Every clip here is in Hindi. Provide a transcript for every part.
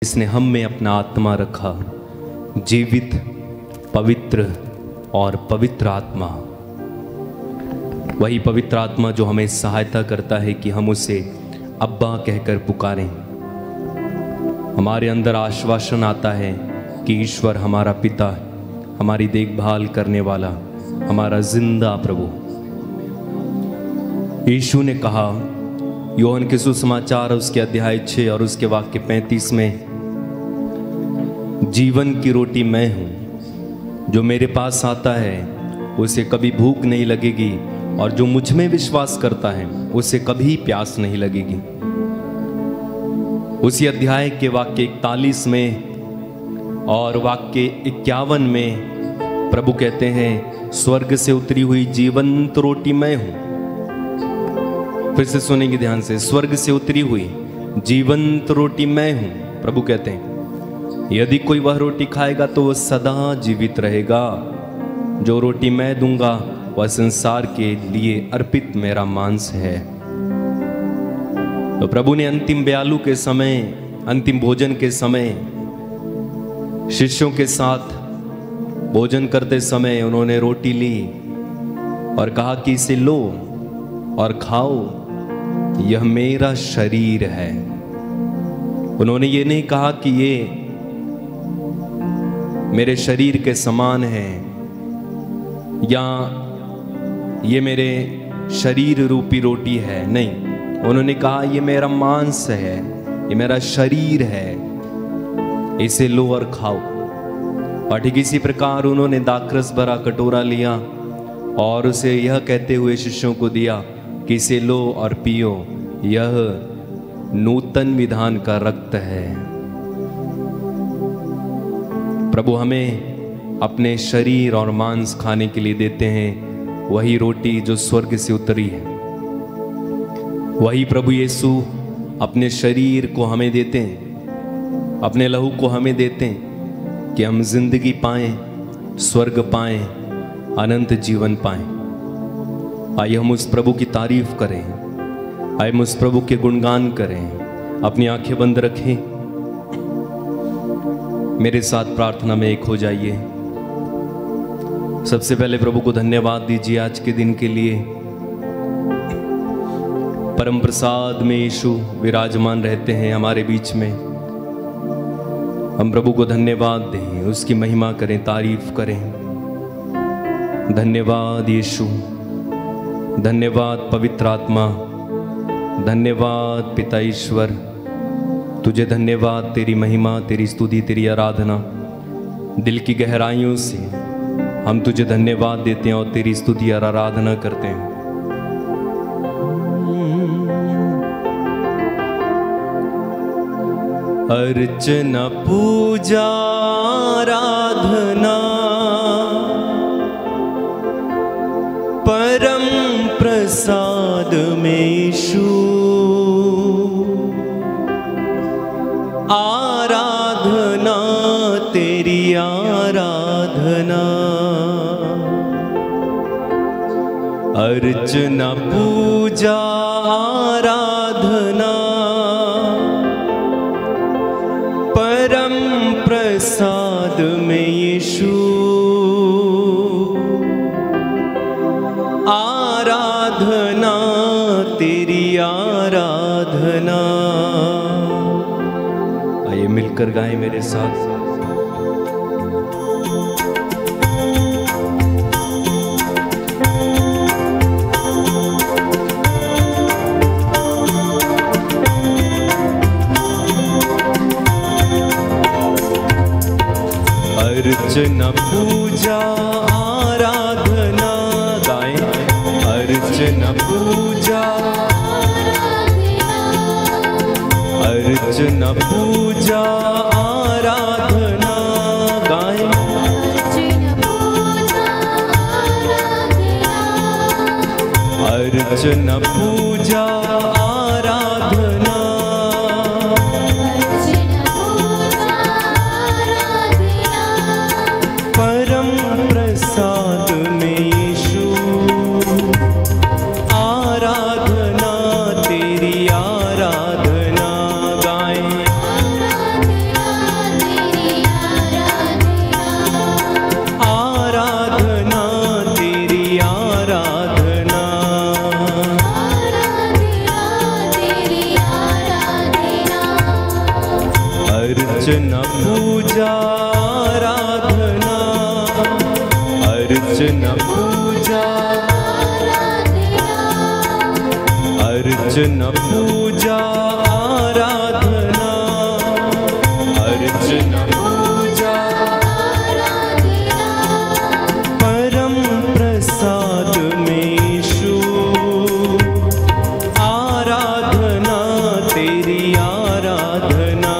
इसने हम में अपना आत्मा रखा, जीवित, पवित्र और पवित्र आत्मा। वही पवित्र आत्मा जो हमें सहायता करता है कि हम उसे अब्बा कहकर पुकारें। हमारे अंदर आश्वासन आता है कि ईश्वर हमारा पिता, हमारी देखभाल करने वाला, हमारा जिंदा प्रभु। यीशु ने कहा यूहन्ना के सुसमाचार उसके अध्याय 6 और उसके वाक्य 35 में, जीवन की रोटी मैं हूँ, जो मेरे पास आता है उसे कभी भूख नहीं लगेगी और जो मुझ में विश्वास करता है उसे कभी प्यास नहीं लगेगी। उसी अध्याय के वाक्य 41 में और वाक्य 51 में प्रभु कहते हैं, स्वर्ग से उतरी हुई जीवंत रोटी मैं हूँ। फिर से सुनेंगे ध्यान से, स्वर्ग से उतरी हुई जीवंत रोटी मैं हूँ। प्रभु कहते हैं यदि कोई वह रोटी खाएगा तो वह सदा जीवित रहेगा। जो रोटी मैं दूंगा वह संसार के लिए अर्पित मेरा मांस है। तो प्रभु ने अंतिम ब्यालू के समय, अंतिम भोजन के समय शिष्यों के साथ भोजन करते समय उन्होंने रोटी ली और कहा कि इसे लो और खाओ, यह मेरा शरीर है। उन्होंने ये नहीं कहा कि ये मेरे शरीर के समान है या ये मेरे शरीर रूपी रोटी है, नहीं। उन्होंने कहा ये मेरा मांस है, ये मेरा शरीर है, इसे लो और खाओ। और ठीक इसी प्रकार उन्होंने दाखरस भरा कटोरा लिया और उसे यह कहते हुए शिष्यों को दिया कि इसे लो और पियो, यह नूतन विधान का रक्त है। प्रभु हमें अपने शरीर और मांस खाने के लिए देते हैं, वही रोटी जो स्वर्ग से उतरी है। वही प्रभु यीशु अपने शरीर को हमें देते हैं, अपने लहू को हमें देते हैं कि हम जिंदगी पाएं, स्वर्ग पाएं, अनंत जीवन पाएं। आइए हम उस प्रभु की तारीफ करें, आइए हम उस प्रभु के गुणगान करें। अपनी आंखें बंद रखें, मेरे साथ प्रार्थना में एक हो जाइए। सबसे पहले प्रभु को धन्यवाद दीजिए आज के दिन के लिए। परम प्रसाद में यीशु विराजमान रहते हैं हमारे बीच में। हम प्रभु को धन्यवाद दें, उसकी महिमा करें, तारीफ करें। धन्यवाद यीशु, धन्यवाद पवित्र आत्मा, धन्यवाद पिता ईश्वर। तुझे धन्यवाद, तेरी महिमा, तेरी स्तुति, तेरी आराधना। दिल की गहराइयों से हम तुझे धन्यवाद देते हैं और तेरी स्तुति और आराधना करते हैं। अर्चना पूजा आराधना परम प्रसाद में यीशु, आराधना तेरी आराधना। अर्चना पूजा आराधना परम प्रसाद में यीशु, आराधना तेरी आराधना। आइए मिलकर गाएं मेरे साथ। अर्चना पूजा आराधना गाएं। अर्चना पूजा, अर्चना पूजा आराधना गाएं। अर्चना पूजा आराधना, परम प्रसाद में यीशु, आराधना तेरी आराधना गाएं। अर्चना पूजा आराधना, अर्चना पूजा, अर्चना पूजा आराधना, अर्चना पूजा परम प्रसाद में यीशु, आराधना तेरी आराधना,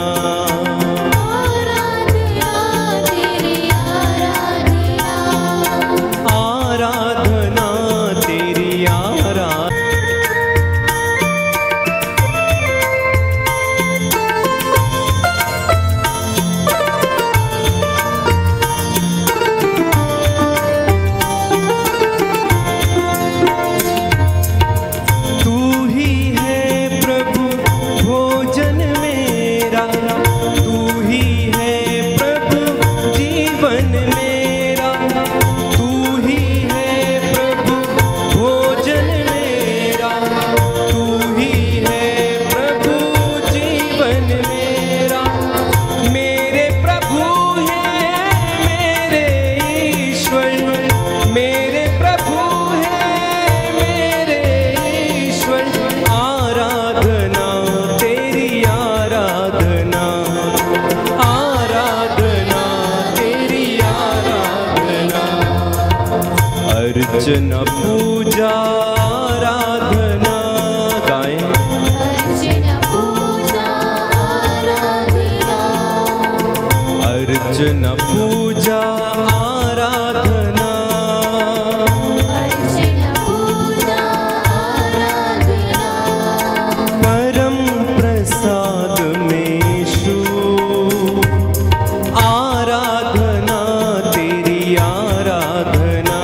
आराधना तेरी आराधना। अर्चना पूजा आराधना गाएं। अर्चना पूजा आराधना, अर्चना पूजा आराधना, अर्चना पूजा आराधना परम प्रसाद में यीशु, आराधना तेरी आराधना,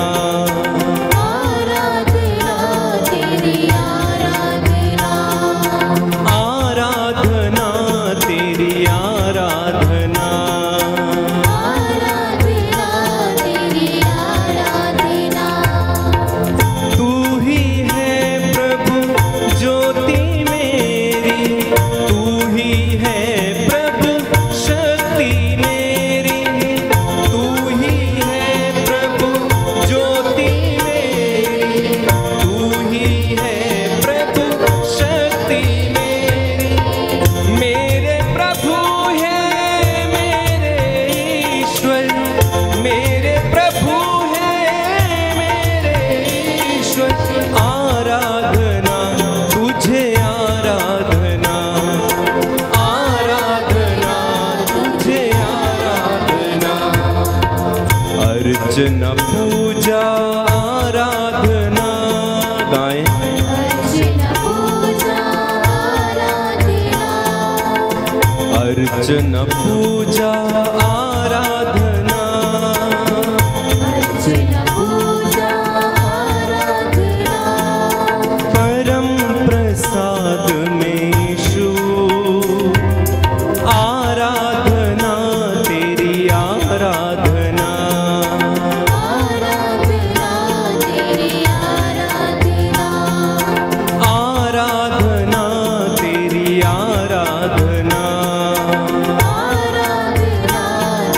अर्चना पूजा आराधना गाएं। अर्चना पूजा आराधना, अर्चना पूजा आराधना, अर्चना पूजा आराधना परम प्रसाद में यीशु, आराधना तेरी आराधना, आराधना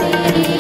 तेरी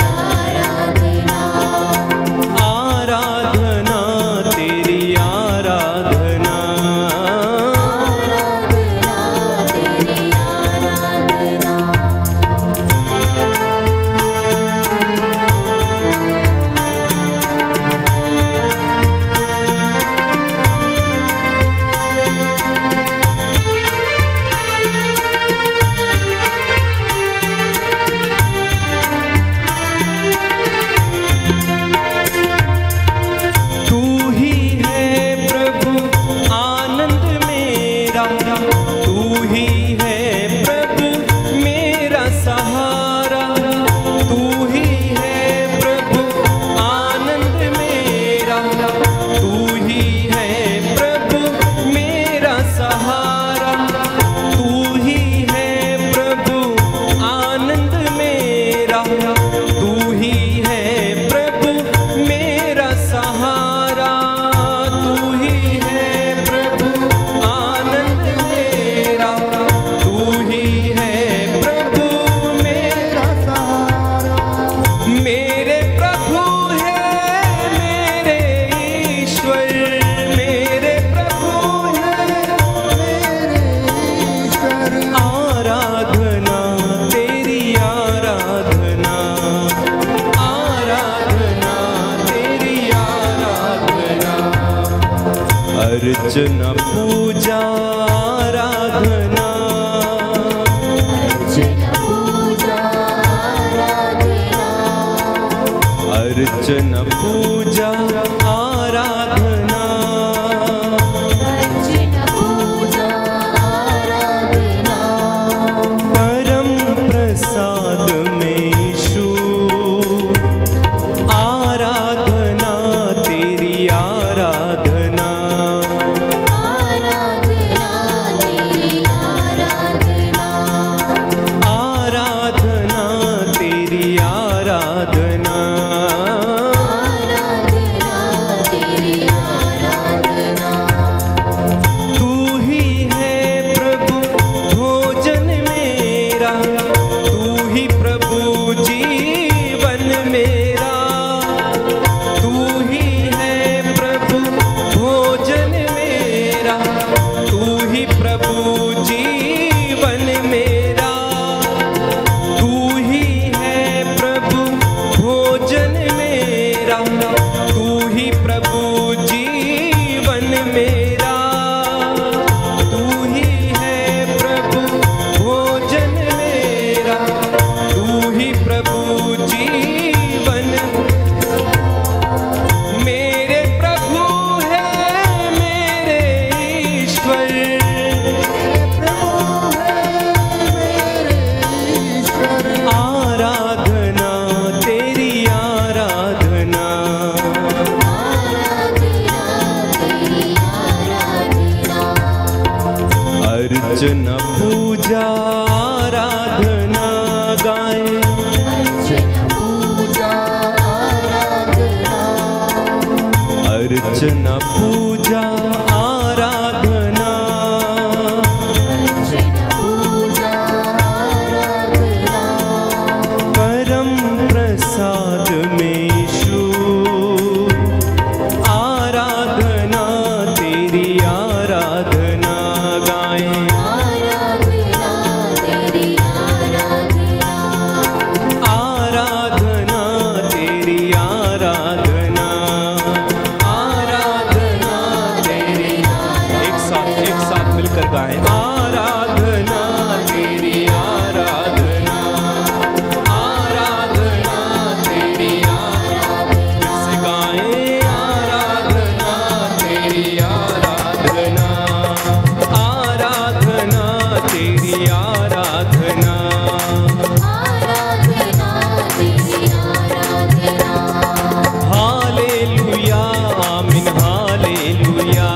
अर्चना पूजा आराधना, अर्चना पूजा आराधना, परम प्रसाद में यीशु आराधना तेरी आराधना, आराधना तेरी आराधना, तू ही है प्रभु भोजन मेरा, तू ही प्रभु जीवन मेरा, तू ही है प्रभु भोजन मेरा, तू ही प्रभु जीवन मेरा, तू ही है प्रभु भोजन मेरा, तू ही प्रभु जीवन मेरा, तू ही है प्रभु भोजन मेरा, तू ही प्रभु जीवन, मेरे प्रभु है मेरे ईश्वर, आराधना तेरी आराधना, अर्चना पूजा आराधना गाए, अर्चना पूजा आराधना, परम प्रसाद में यीशु आराधना तेरी आराधना गाए, आराधना तेरी आराधना, आराधना तेरी, एक साथ मिलकर गाएं, आराधना तेरी आराधना, आराधना तेरी आराधना, फिर से गाएं, आराधना तेरी आराधना, आराधना तेरी आराधना, हालेलुया आमीन हालेलुया,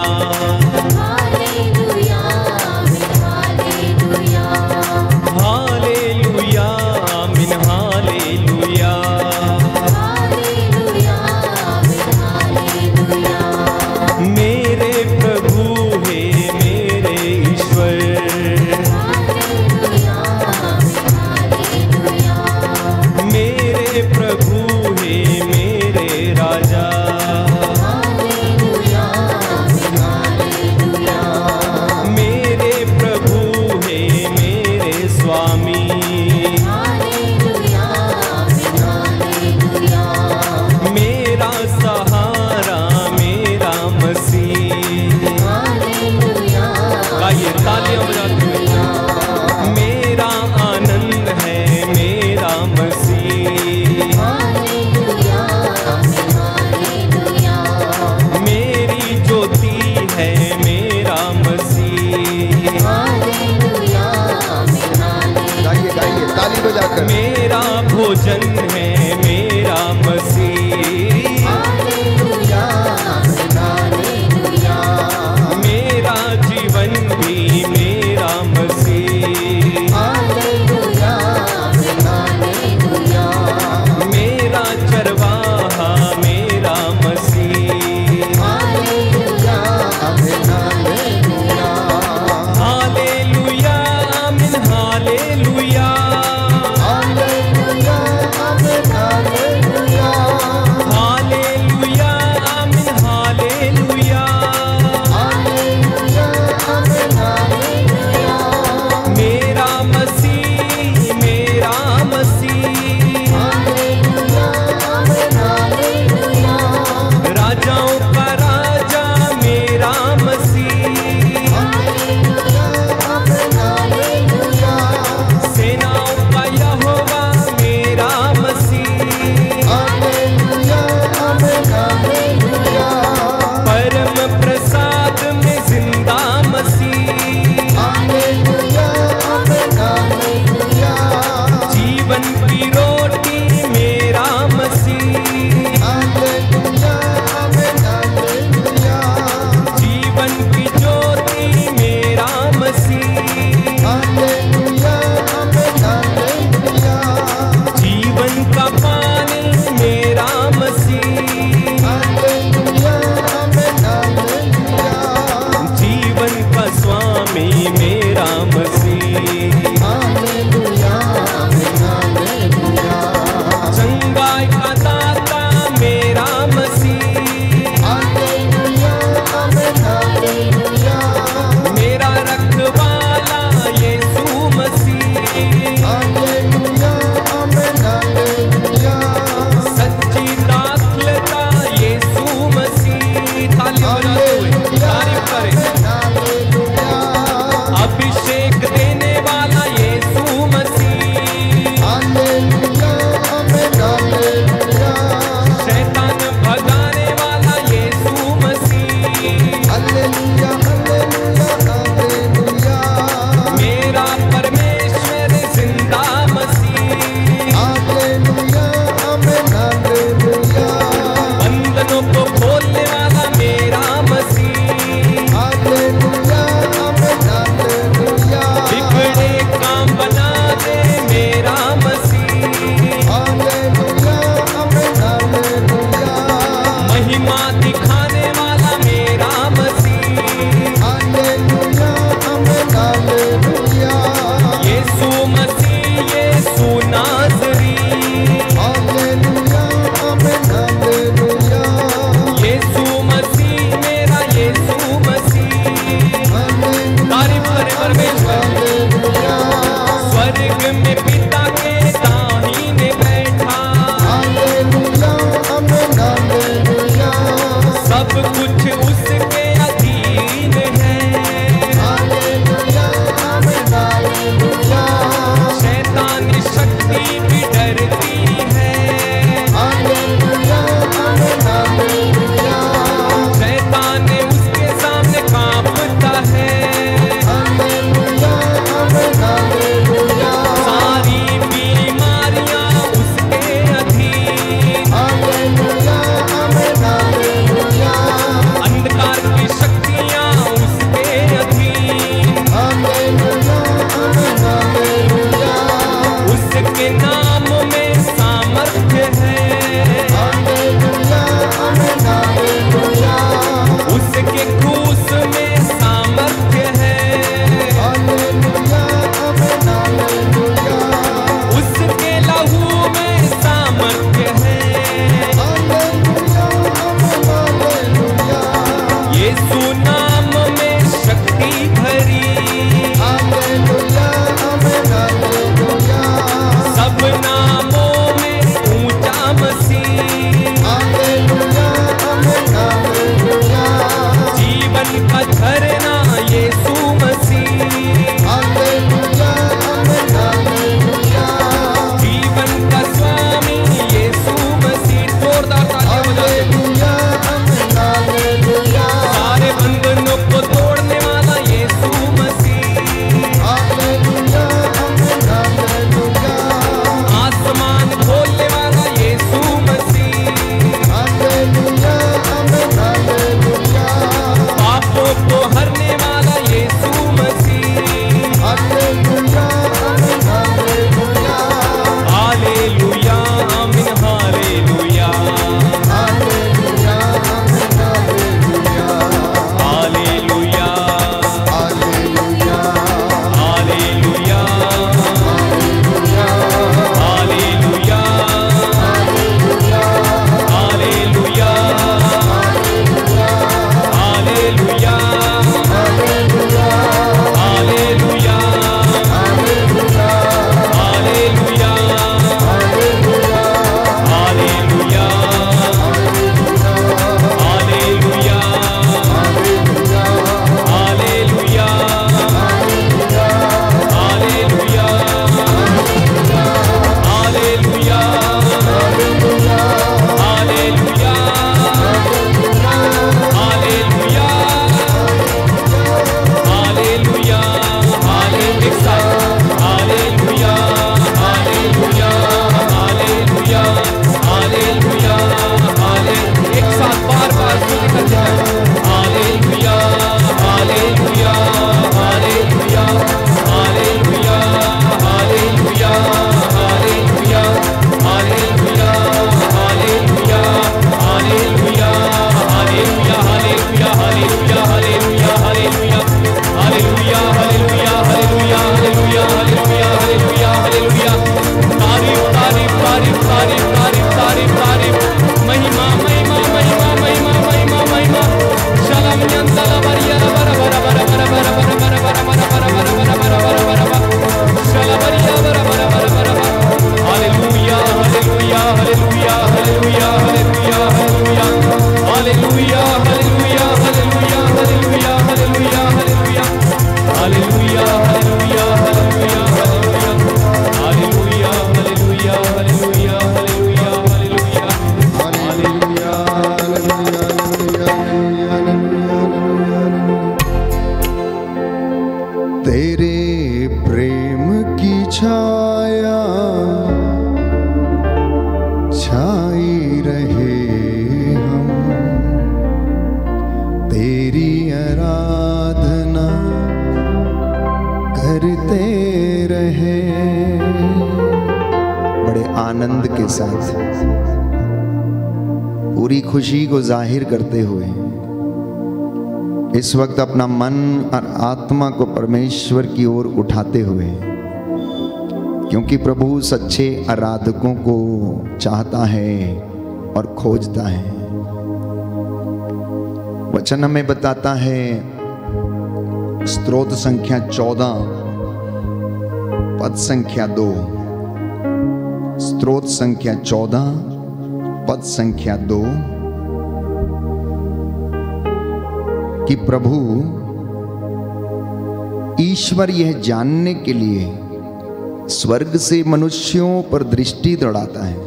हालेलुया आमीन हालेलुया, मेरे प्रभु है मेरे ईश्वर, मेरे प्रभु है मेरे राजा, मेरे प्रभु है मेरे स्वामी, मेरा सहारा मेरा मसीह, गाइए तालियां बजाते हुए, मेरा आनंद है मेरा मसीह, मेरी ज्योति है मेरा मसीह, गाइए गाइए ताली बजाकर, मेरा भोजन है मेरा मसीह, मेरा जीवन भी मेरा मसीह, मेरा चरवाहा मेरा मसीह, हालेलुया आमीन हालेलुया, की रोटी मेरा मसीह, हालेलुया आमेन हालेलुया, जीवन की ज्योति मेरा मसीह, हालेलुया आमेन हालेलुया, जीवन का पानी मेरा मसीह, हालेलुया आमेन हालेलुया, जीवन का स्वामी मेरा मसीह। Hallelujah amen hallelujah. आनंद के साथ, पूरी खुशी को जाहिर करते हुए इस वक्त अपना मन और आत्मा को परमेश्वर की ओर उठाते हुए, क्योंकि प्रभु सच्चे आराधकों को चाहता है और खोजता है। वचन हमें बताता है, स्तोत्र संख्या 14 पद संख्या 2, स्तोत्र संख्या 14 पद संख्या 2, कि प्रभु ईश्वर यह जानने के लिए स्वर्ग से मनुष्यों पर दृष्टि दौड़ाता है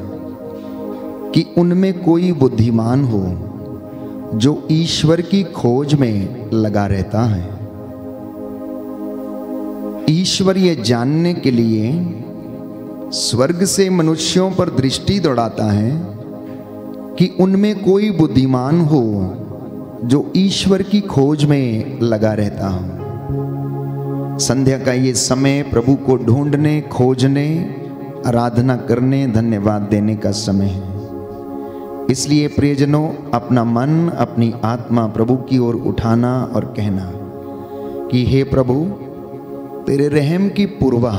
कि उनमें कोई बुद्धिमान हो जो ईश्वर की खोज में लगा रहता है। ईश्वर यह जानने के लिए स्वर्ग से मनुष्यों पर दृष्टि दौड़ाता है कि उनमें कोई बुद्धिमान हो जो ईश्वर की खोज में लगा रहता हो। संध्या का ये समय प्रभु को ढूंढने, खोजने, आराधना करने, धन्यवाद देने का समय है। इसलिए प्रियजनों, अपना मन, अपनी आत्मा प्रभु की ओर उठाना और कहना कि हे प्रभु, तेरे रहम की पूर्वा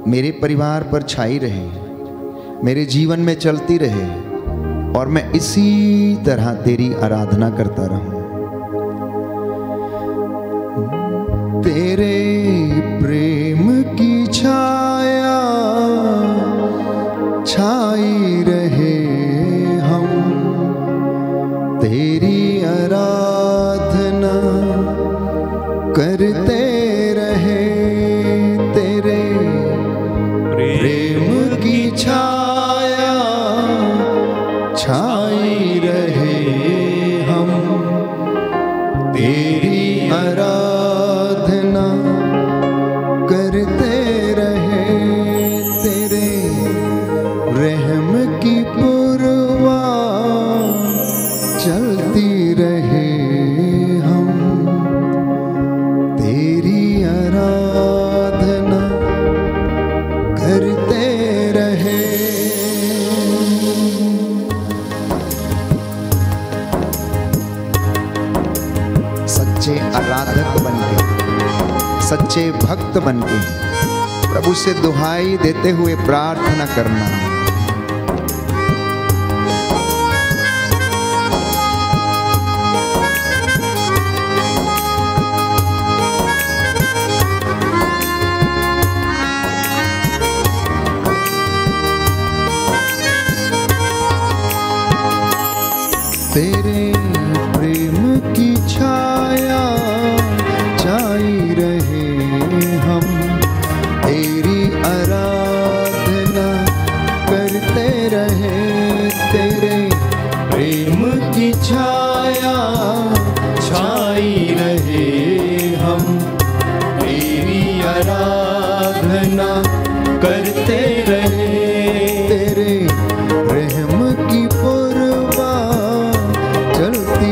मेरे परिवार पर छाई रहे, मेरे जीवन में चलती रहे और मैं इसी तरह तेरी आराधना करता रहूं। तेरे प्रेम की छाया छाई रहे, हम तेरी आराधना करते रहे। तेरे प्रेम की छाया छाई रहे, हम तेरी आराधना करते रहे। तेरे रहम की पुरवा चलती रहे, हम तेरी आराधना करते रहे। सच्चे आराधक बनके, सच्चे भक्त बनके प्रभु से दुहाई देते हुए प्रार्थना करना। तेरे प्रेम की छाया छाई रहे, हम तेरी आराधना करते रहे। तेरे प्रेम की छाया छाई रहे, हम तेरी आराधना करते रहे। तेरे रहम की पुरवा चलती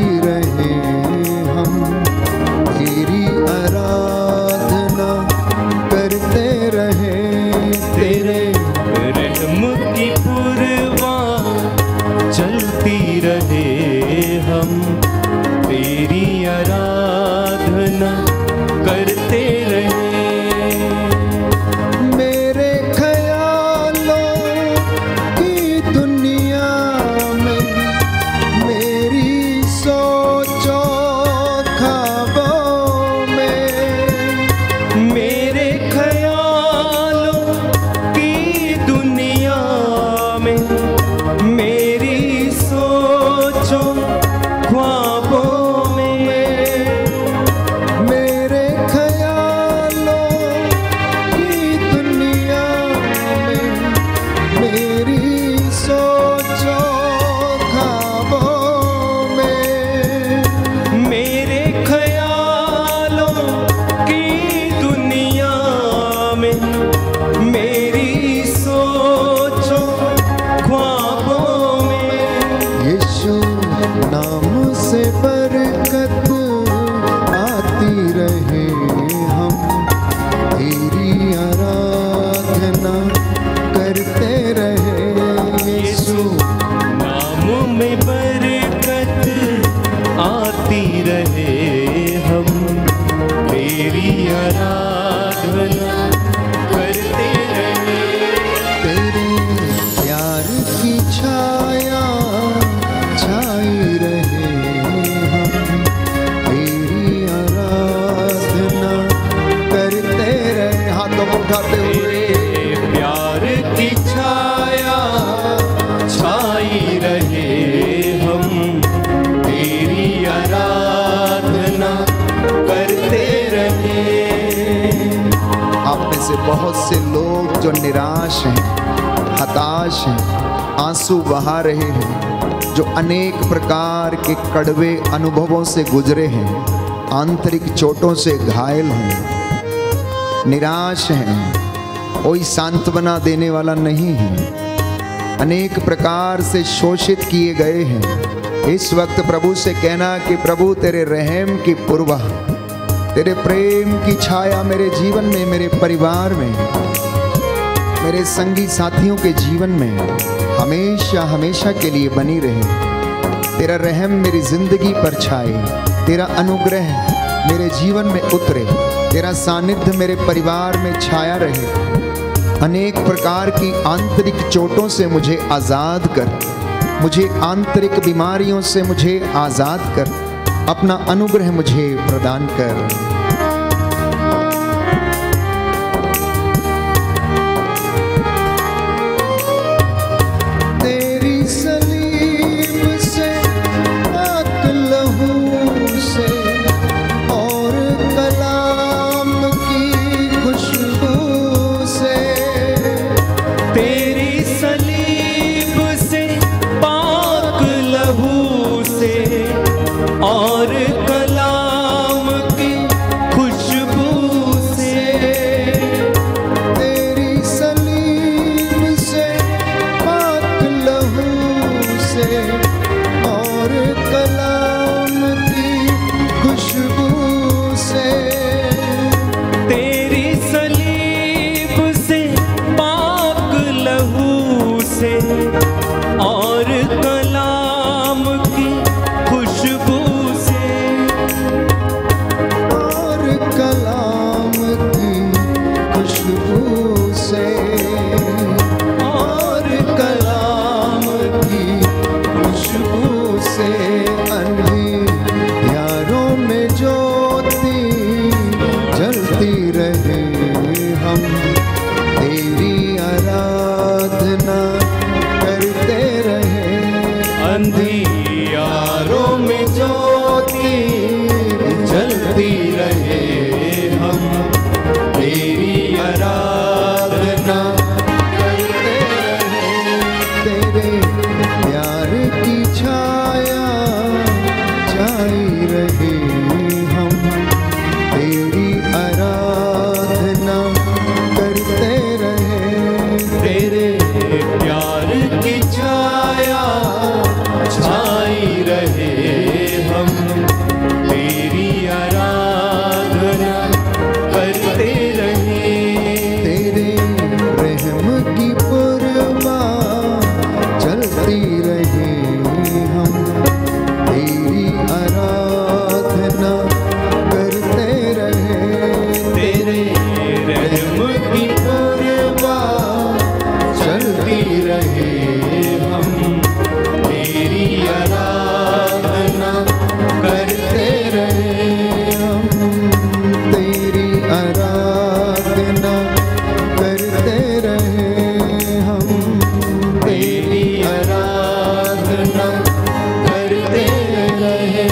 बहुत से लोग जो निराश हैं, हताश हैं, आंसू बहा रहे हैं, जो अनेक प्रकार के कड़वे अनुभवों से गुजरे हैं, आंतरिक चोटों से घायल हैं, निराश हैं, कोई सांत्वना देने वाला नहीं है, अनेक प्रकार से शोषित किए गए हैं। इस वक्त प्रभु से कहना कि प्रभु तेरे रहम की पूर्वा, तेरे प्रेम की छाया मेरे जीवन में, मेरे परिवार में, मेरे संगी साथियों के जीवन में हमेशा हमेशा के लिए बनी रहे। तेरा रहम मेरी जिंदगी पर छाए, तेरा अनुग्रह मेरे जीवन में उतरे, तेरा सानिध्य मेरे परिवार में छाया रहे। अनेक प्रकार की आंतरिक चोटों से मुझे आज़ाद कर, मुझे आंतरिक बीमारियों से मुझे आज़ाद कर, अपना अनुग्रह मुझे प्रदान कर। तेरी सलीब से पाक लहू से और कलाम की खुशबू से, तेरी सलीब से पाक लहू से और कलाम की खुशबू से, तेरी सलीब से पाक लहू से और कलाम की खुशबू से, तेरी सलीब से पाक लहू से और कलाम की खुशबू से, और कलाम की खुशबू से, और कलाम की खुशबू से, अंधियारों में ज्योति जलती रहे, हम तेरी आराधना करते रहे। अंधियारों में ज्योति जलती रहे, हम तेरी आराधना करते रहे। तेरे प्यार की छाया छाई रहे, हम तेरी आराधना करते रहे। तेरे प्यार की छाया छाई रहे, हम तेरी आराधना करते रहे। तेरे रहम की पूर्वा चलती रहे, हम तेरी आराधना करते रहे। तेरे रहम की पूर्वा चलती रहे, हम तेरी आराधना करते रहे। हम तेरी आराधना करते रहे, हम तेरी आराधना करते रहे।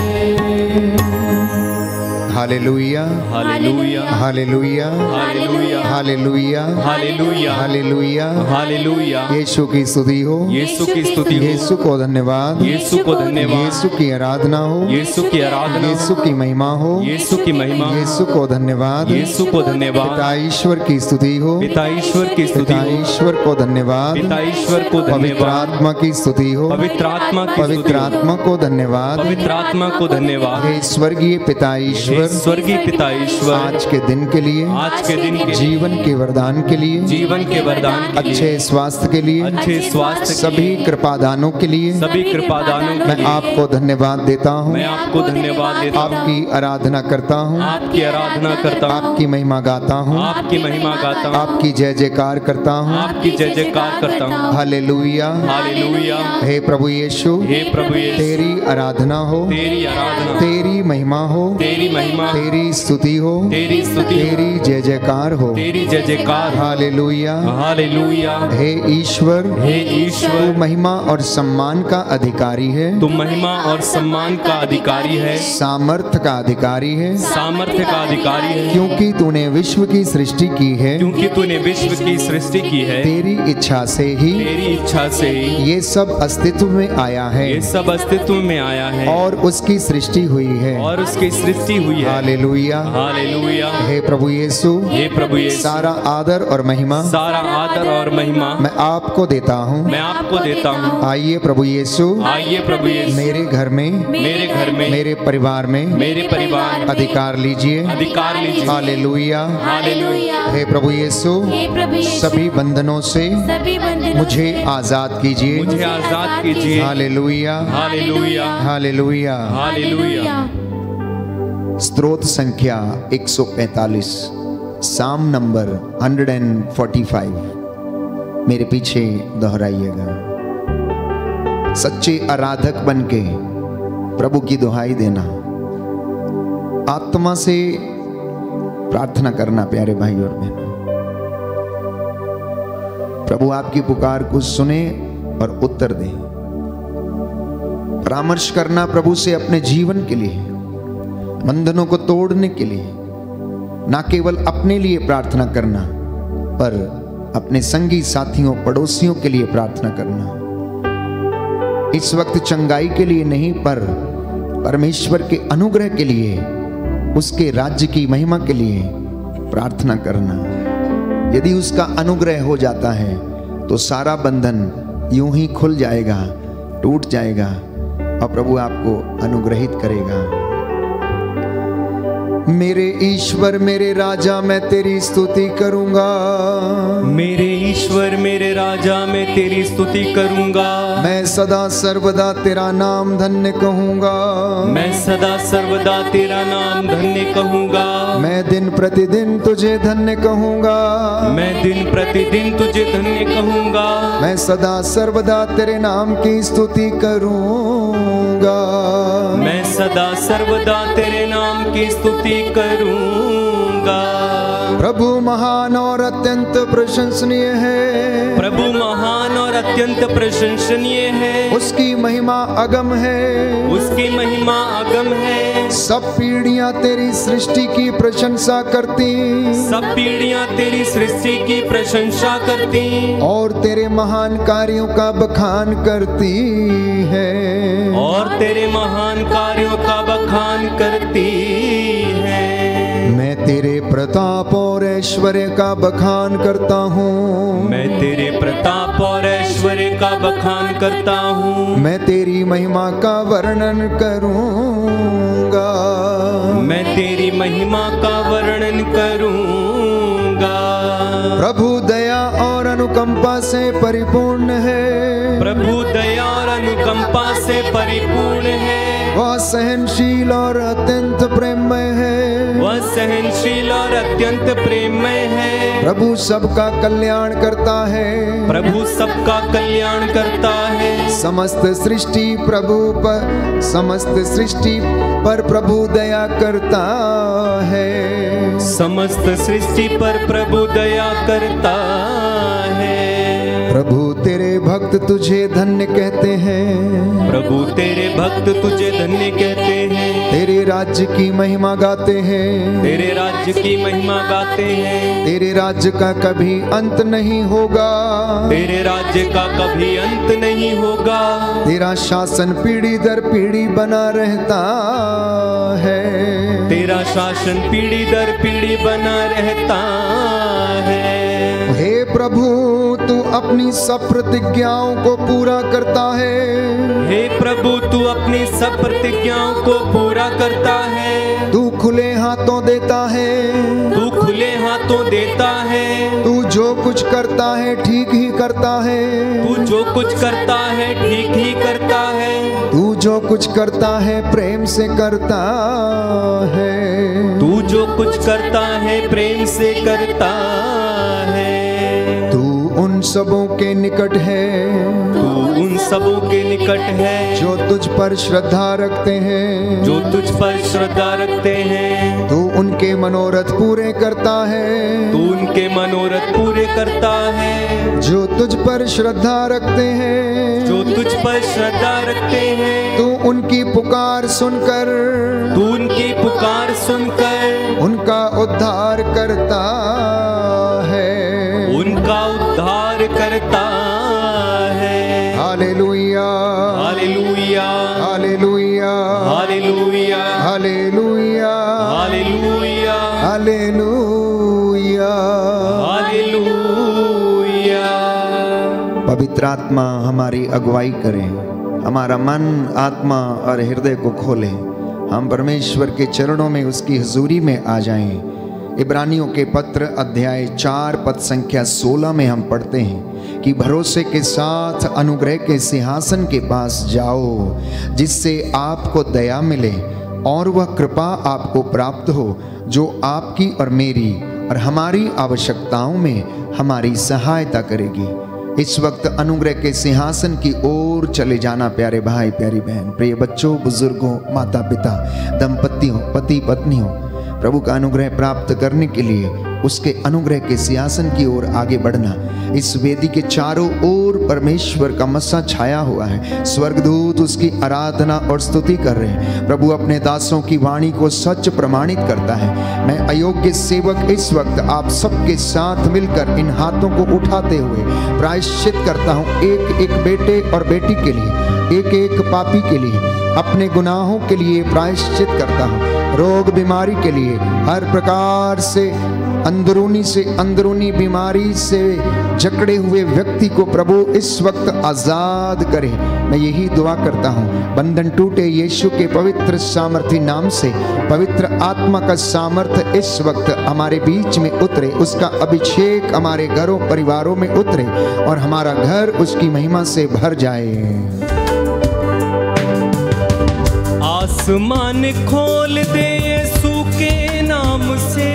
Hallelujah, hallelujah, hallelujah, hallelujah, hallelujah, hallelujah, hallelujah. Hallelujah. Yeshu की स्तुति हो, यीशु की स्तुति हो, यीशु को धन्यवाद, यीशु को धन्यवाद, यीशु की आराधना हो, यीशु की आराधना, यीशु की महिमा हो, यीशु की महिमा, यीशु को धन्यवाद, यीशु को धन्यवाद, पिता ईश्वर की स्तुति हो, पिता ईश्वर की स्तुति पिता हो, ईश्वर को धन्यवाद, पिता ईश्वर को पवित्र धन्यवाद, आत्मा की स्तुति हो, पवित्र आत्मा की स्तुति पवित्र हो, आत्मा को धन्यवाद। पवित्र आत्मा को धन्यवाद। हे स्वर्गीय पिता हे ईश्वर, स्वर्गीय पिता ईश्वर, आज के दिन के लिए, आज के दिन के लिए, जीवन के वरदान के लिए, जीवन के वरदान के लिए, अच्छे स्वास्थ्य के लिए, अच्छे स्वास्थ्य के सभी लिए, कृपादानों के लिए सभी कृपादानों के मैं लिए आपको धन्यवाद देता हूँ, मैं आपको धन्यवाद देता हूँ, आपकी आराधना करता हूँ, आपकी आराधना करता हूँ, आपकी महिमा गाता हूँ, आपकी महिमा गाता हूँ, आपकी जय जयकार करता हूँ। आपकी जय जयकार करता हूँ। Hallelujah, hallelujah. हे प्रभु यीशु, हे प्रभु यीशु, तेरी आराधना हो, तेरी आराधना, तेरी महिमा हो, तेरी महिमा, तेरी स्तुति स्तुति हो, तेरी स्तुति हो, तेरी जय जयकार हो, तेरी जय जयकार हो। Hallelujah hallelujah. हे ईश्वर, हे ईश्वर, तू महिमा और सम्मान का अधिकारी है, तू महिमा और सम्मान का अधिकारी है, सामर्थ्य का अधिकारी है, सामर्थ्य का अधिकारी है, क्योंकि तूने विश्व की सृष्टि की है, क्योंकि तूने विश्व की सृष्टि की है, तेरी इच्छा से ही, तेरी इच्छा से ही ये सब अस्तित्व में आया है, ये सब अस्तित्व में आया है, और उसकी सृष्टि हुई है, और उसकी सृष्टि हुई है। हालेलुया। हालेलुया। हे प्रभु यीशु, हे प्रभु यीशु, सारा आदर और महिमा सारा आदर और महिमा मैं आपको देता हूँ। मैं आपको देता हूँ। आइए प्रभु यीशु, आइए प्रभु यीशु, मेरे घर में, मेरे घर में, मेरे परिवार में, मेरे परिवार में अधिकार लीजिए, अधिकार लीजिए। हालेलुया। हालेलुया। हे प्रभु यीशु, हे प्रभु यीशु, सभी बंधनों से सभी बंधनों मुझे आजाद कीजिए, मुझे आजाद कीजिए। Hallelujah, hallelujah. हालेलुया। हालेलुया। स्तोत्र संख्या 145, साम नंबर 145 मेरे पीछे दोहराइएगा। सच्चे आराधक बनके प्रभु की दुहाई देना, आत्मा से प्रार्थना करना। प्यारे भाई और बहनों, प्रभु आपकी पुकार को सुने और उत्तर दे। परामर्श करना प्रभु से अपने जीवन के लिए, बंधनों को तोड़ने के लिए, ना केवल अपने लिए प्रार्थना करना, पर अपने संगी साथियों पड़ोसियों के लिए प्रार्थना करना। इस वक्त चंगाई के लिए नहीं, पर परमेश्वर के अनुग्रह के लिए, उसके राज्य की महिमा के लिए प्रार्थना करना। यदि उसका अनुग्रह हो जाता है तो सारा बंधन यूं ही खुल जाएगा, टूट जाएगा, और प्रभु आपको अनुग्रहित करेगा। मेरे ईश्वर, मेरे राजा, मैं तेरी स्तुति करूंगा। मेरे ईश्वर, मेरे राजा, मैं तेरी स्तुति करूंगा। मैं सदा सर्वदा तेरा नाम धन्य कहूंगा। मैं सदा सर्वदा तेरा नाम धन्य कहूंगा। मैं दिन प्रतिदिन तुझे धन्य कहूंगा। मैं दिन प्रतिदिन तुझे धन्य कहूंगा। मैं सदा सर्वदा तेरे नाम की स्तुति करूंगा। मैं सदा सर्वदा तेरे नाम की स्तुति करूंगा। प्रभु महान और अत्यंत प्रशंसनीय है। प्रभु महान और अत्यंत प्रशंसनीय है। उसकी महिमा अगम है। उसकी महिमा अगम है। सब पीढ़ियां तेरी सृष्टि की प्रशंसा करती। सब पीढ़ियां तेरी सृष्टि की प्रशंसा करती। और तेरे महान कार्यों का बखान करती है। और तेरे महान कार्यों का बखान करती है। मैं तेरे प्रताप और ऐश्वर्य का बखान करता हूँ। मैं तेरे प्रताप और ऐश्वर्य का बखान करता हूँ। मैं तेरी महिमा का वर्णन करूँगा। मैं तेरी महिमा का वर्णन करूँगा। प्रभु दया और अनुकंपा से परिपूर्ण है। प्रभु दया और अनुकंपा से परिपूर्ण है। वह सहनशील और अत्यंत प्रेममय है। वह सहनशील और अत्यंत प्रेममय है। प्रभु सबका कल्याण करता है। प्रभु सबका कल्याण करता है। समस्त सृष्टि पर प्रभु दया करता है। समस्त सृष्टि पर प्रभु दया करता है। प्रभु तेरे भक्त तुझे धन्य कहते हैं। प्रभु तेरे भक्त तुझे धन्य कहते हैं। तेरे राज्य की महिमा गाते हैं। तेरे राज्य की महिमा गाते हैं। तेरे राज्य का कभी अंत नहीं होगा। तेरे राज्य का कभी अंत नहीं होगा। तेरा शासन पीढ़ी दर पीढ़ी बना रहता है। तेरा शासन पीढ़ी दर पीढ़ी बना रहता है। हे प्रभु, तू अपनी सब प्रतिज्ञाओं को पूरा करता है। हे प्रभु, तू अपनी सब प्रतिज्ञाओं को पूरा करता है। तू खुले हाथों देता है। तू खुले हाथों देता है। तू जो कुछ करता है ठीक ही करता है। तू जो कुछ करता है ठीक ही करता है। तू जो कुछ करता है प्रेम से करता है। तू जो कुछ करता है प्रेम से करता है। तू उन सबों के निकट है। तू उन सबों के निकट है जो तुझ पर श्रद्धा रखते हैं। जो तुझ पर श्रद्धा रखते हैं। तू उनके मनोरथ पूरे करता है। तू उनके मनोरथ पूरे करता है। जो तुझ पर श्रद्धा रखते हैं, जो तुझ पर श्रद्धा रखते हैं, तू उनकी पुकार सुनकर, तू उनकी पुकार सुनकर उनका उद्धार करता है। उनका उद्धार करता है। Hallelujah, hallelujah, hallelujah, hallelujah, hallelujah, hallelujah, hallelujah, hallelujah. पवित्र आत्मा हमारी अगुवाई करे, हमारा मन, आत्मा और हृदय को खोले। हम परमेश्वर के चरणों में उसकी हुजूरी में आ जाएं। इब्रानियों के पत्र अध्याय 4 पद संख्या 16 में हम पढ़ते हैं कि भरोसे के साथ अनुग्रह के सिंहासन के पास जाओ, जिससे आपको दया मिले और वह कृपा आपको प्राप्त हो, जो आपकी और मेरी और हमारी आवश्यकताओं में हमारी सहायता करेगी। इस वक्त अनुग्रह के सिंहासन की ओर चले जाना प्यारे भाई, प्यारी बहन, प्रिय बच्चों, बुजुर्गों, माता पिता, दंपतियों, पति पत्नियों, प्रभु का अनुग्रह प्राप्त करने के लिए उसके अनुग्रह के सिंहासन की ओर आगे बढ़ना। इस वेदी के चारों ओर परमेश्वर का मस्सा छाया हुआ है। स्वर्गदूत उसकी आराधना और स्तुति कर रहे हैं। प्रभु अपने दासों की वाणी को सच प्रमाणित करता है। मैं अयोग्य सेवक इस वक्त आप सबके साथ मिलकर इन हाथों को उठाते हुए प्रायश्चित करता हूँ, एक एक बेटे और बेटी के लिए, एक एक पापी के लिए, अपने गुनाहों के लिए प्रायश्चित करता हूँ। रोग बीमारी के लिए, हर प्रकार से अंदरूनी बीमारी से जकड़े हुए व्यक्ति को प्रभु इस वक्त आजाद करे। मैं यही दुआ करता हूँ, बंधन टूटे यीशु के पवित्र सामर्थी नाम से। पवित्र आत्मा का सामर्थ्य इस वक्त हमारे बीच में उतरे, उसका अभिषेक हमारे घरों परिवारों में उतरे और हमारा घर उसकी महिमा से भर जाए। आसमान खोल दे यीशु के नाम से,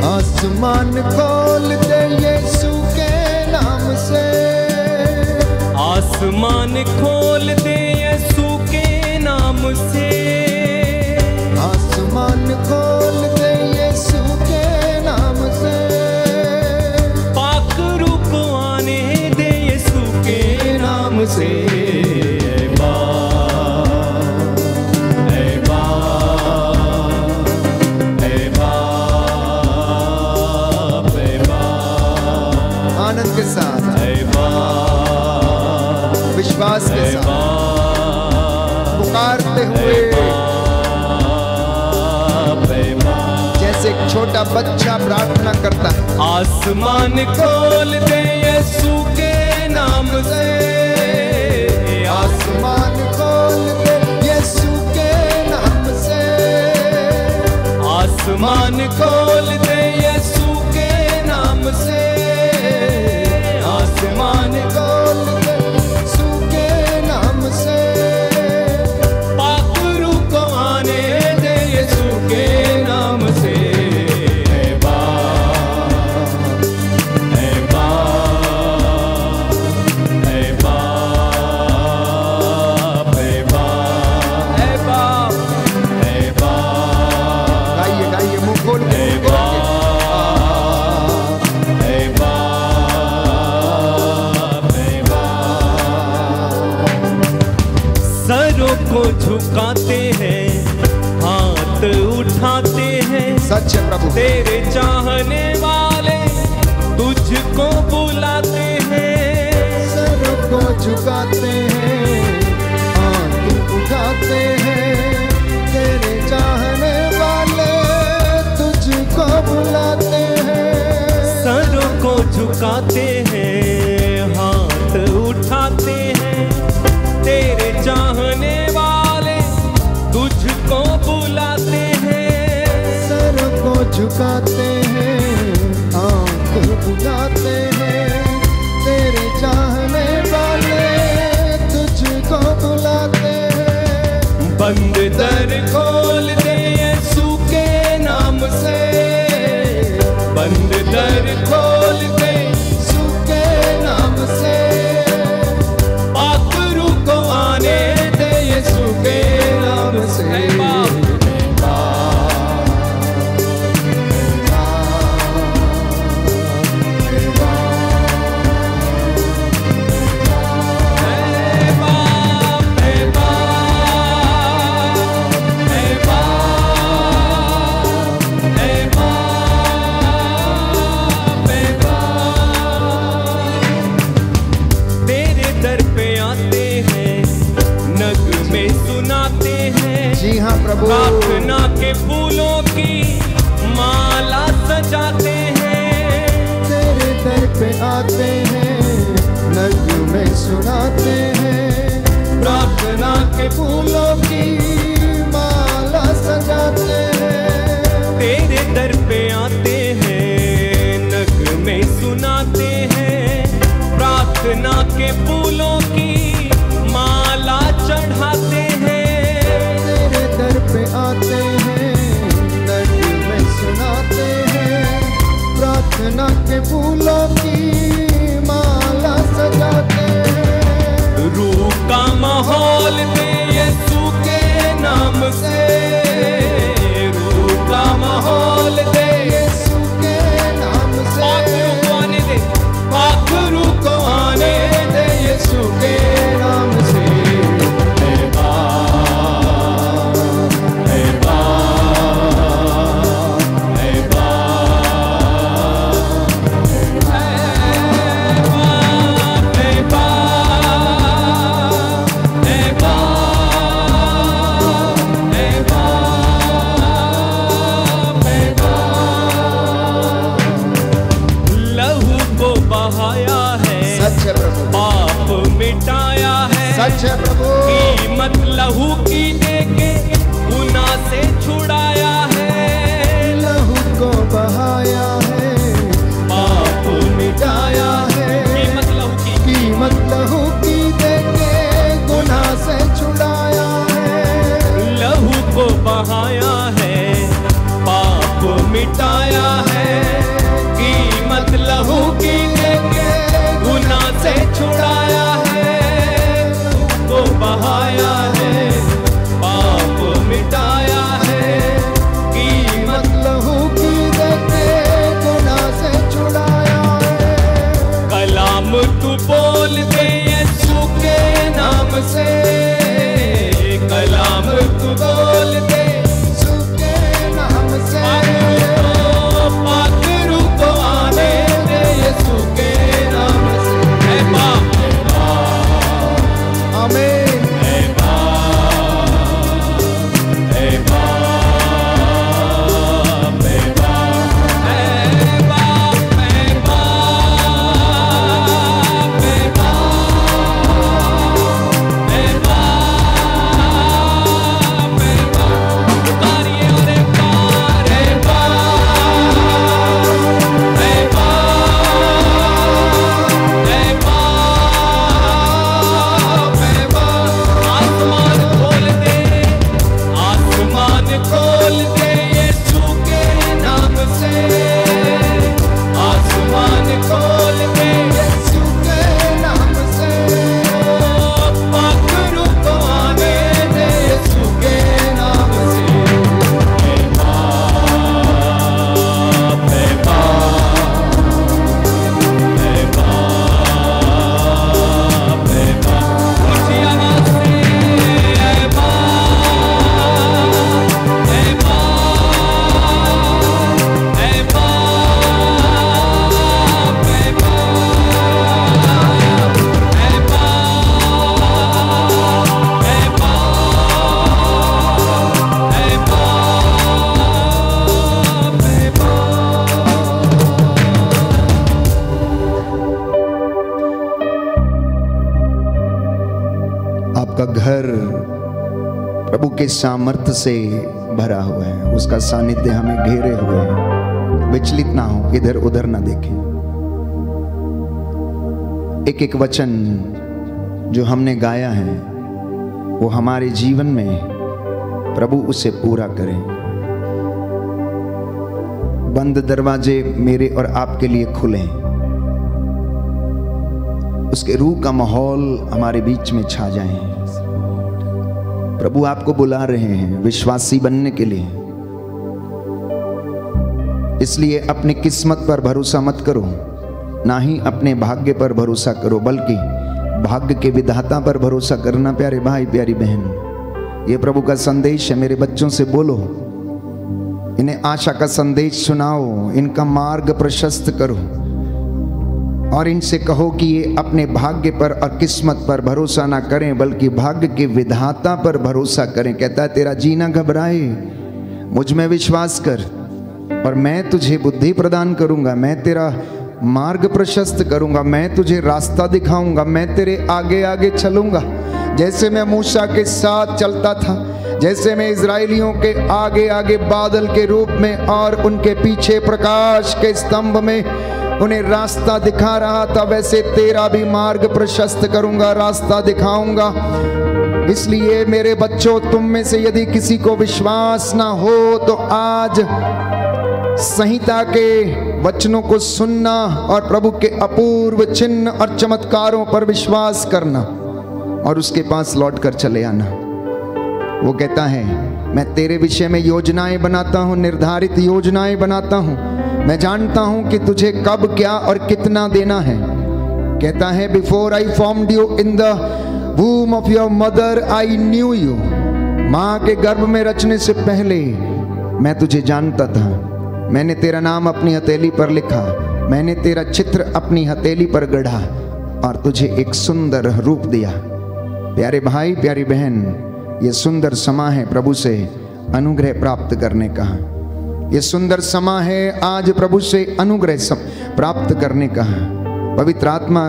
आसमान खोल दे यीशु के नाम से, आसमान खोल दे यीशु के नाम से, आसमान खोल दे यीशु के नाम से, पाक रूप आने दे यीशु के नाम से। आनंद के साथ, विश्वास के साथ पुकारते हुए, जैसे एक छोटा बच्चा प्रार्थना करता है। आसमान खोल दे यीशु के नाम से, आसमान खोल दे यीशु के नाम से, आसमान खोल दे यीशु के नाम से, आसमान खोल दे यीशु के नाम से, पाक रूप को आने दे यीशु के नाम से। ऐ बाप, ऐ बाप, ऐ बाप, ऐ बाप, ऐ बाप, ऐ बाप। गाइए गाइए, मुंह खोल के, सरों को झुकाते हैं, हाथ उठाते हैं, सच है प्रभु, तेरे चाहने वाले तुझको बुलाते हैं। सरों को झुकाते हैं, हाथ उठाते हैं, तेरे चाहने वाले तुझको बुलाते हैं। सरों को झुकाते हैं, हाथ उठाते हैं, तेरे चाहने वाले तुझको बुलाते हैं। सर को झुकाते हैं, आंख बुझाते हैं, तेरे चाहने वाले तुझको बुलाते हैं। बंद दर खोल दे यीशु के नाम से, बंद दर खोल दे यीशु जी हाँ प्रभु। प्रार्थना के फूलों की माला सजाते हैं, तेरे दर पे आते हैं, नगमे सुनाते हैं। प्रार्थना के फूलों की माला सजाते हैं, तेरे दर पे आते हैं, नगमे सुनाते हैं। प्रार्थना के फूलों की माला चढ़ाते हैं, तेरे दर पे आते हैं, नगमे सुनाते हैं। प्रार्थना के फूलों की माला सजाते हैं। रूह का माहौल दे यीशु के नाम से, रूह का माहौल दे यीशु के नाम से। आखिरू को आने दे यीशु के नाम से। ऐ बाप, ऐ बाप, ऐ बाप, ऐ बाप, ऐ बाप, ऐ बाप, ऐ बाप, ऐ बाप। लहू को बहाया है, सच है प्रभु, पाप मिटाया है, सच है प्रभु। कीमत लहू की देके गुनाह से छुड़ाया है। लहू को बहाया है, पाप मिटाया है। कीमत लहू की, कीमत लहू की देके गुनाह से छुड़ाया है। लहू को बहाया है, पाप मिटाया है, कीमत लहू की देके गुनाह से छुड़ाया है। को बहाया है, पाप मिटाया है, कीमत लहू की देके गुनाह से छुड़ाया है। कलाम तू बोल दे यीशु के नाम से, कलाम तू बोल दे यीशु के नाम से। आखिरू को आने दे यीशु के नाम से। ऐ बाप, ऐ बाप, आमीन। ऐ बाप, ऐ बाप, ऐ बाप, ऐ बाप, ऐ बाप, ऐ बाप, ऐ बाप, ऐ बाप। पुकारिए और एक बार, ऐ बाप, ऐ बाप, ऐ बाप, ऐ बाप। आसमान खोल दे, आसमान खोल दे यीशु के नाम से, आसमान खोल दे यीशु के नाम से। आखिरू को आने दे यीशु के नाम से। ऐ बाप, ऐ बाप, ऐ बाप, ऐ बाप। ऊंची आवाज से, ऐ बाप, ऐ बाप, ऐ बाप, ऐ बाप, ऐ बाप, ऐ बाप, ऐ बाप, ऐ आपका घर प्रभु के सामर्थ्य से भरा हुआ है, उसका सानिध्य हमें घेरे हुए है। विचलित ना हो, इधर उधर ना देखें। एक एक वचन जो हमने गाया है वो हमारे जीवन में प्रभु उसे पूरा करें। बंद दरवाजे मेरे और आपके लिए खुले, उसके रूह का माहौल हमारे बीच में छा जाए। प्रभु आपको बुला रहे हैं विश्वासी बनने के लिए। इसलिए अपनी किस्मत पर भरोसा मत करो, ना ही अपने भाग्य पर भरोसा करो, बल्कि भाग्य के विधाता पर भरोसा करना। प्यारे भाई, प्यारी बहन, ये प्रभु का संदेश है। मेरे बच्चों से बोलो, इन्हें आशा का संदेश सुनाओ, इनका मार्ग प्रशस्त करो और इनसे कहो कि ये अपने भाग्य पर और किस्मत पर भरोसा ना करें, बल्कि भाग्य के विधाता पर भरोसा करें। कहता है तेरा जीना घबराए, मुझ में विश्वास कर और मैं तुझे बुद्धि प्रदान करूंगा, मैं तेरा मार्ग प्रशस्त करूंगा, मैं तुझे रास्ता दिखाऊंगा, मैं तेरे आगे आगे चलूंगा। जैसे मैं मूसा के साथ चलता था, जैसे मैं इजराइलियों के आगे आगे बादल के रूप में और उनके पीछे प्रकाश के स्तंभ में उन्हें रास्ता दिखा रहा था, वैसे तेरा भी मार्ग प्रशस्त करूंगा, रास्ता दिखाऊंगा। इसलिए मेरे बच्चों, तुम में से यदि किसी को विश्वास ना हो तो आज संहिता के वचनों को सुनना और प्रभु के अपूर्व चिन्ह और चमत्कारों पर विश्वास करना और उसके पास लौट कर चले आना। वो कहता है मैं तेरे विषय में योजनाएं बनाता हूं, निर्धारित योजनाएं बनाता हूं। मैं जानता हूं कि तुझे कब क्या और कितना देना है। कहता है before I formed you in the वूम of your mother I knew you. माँ के गर्भ में रचने से पहले मैं तुझे जानता था। मैंने तेरा नाम अपनी हथेली पर लिखा, मैंने तेरा चित्र अपनी हथेली पर गढ़ा और तुझे एक सुंदर रूप दिया। प्यारे भाई प्यारी बहन, ये सुंदर समा है प्रभु से अनुग्रह प्राप्त करने का। ये सुंदर समा है आज प्रभु से अनुग्रह प्राप्त करने का। पवित्र आत्मा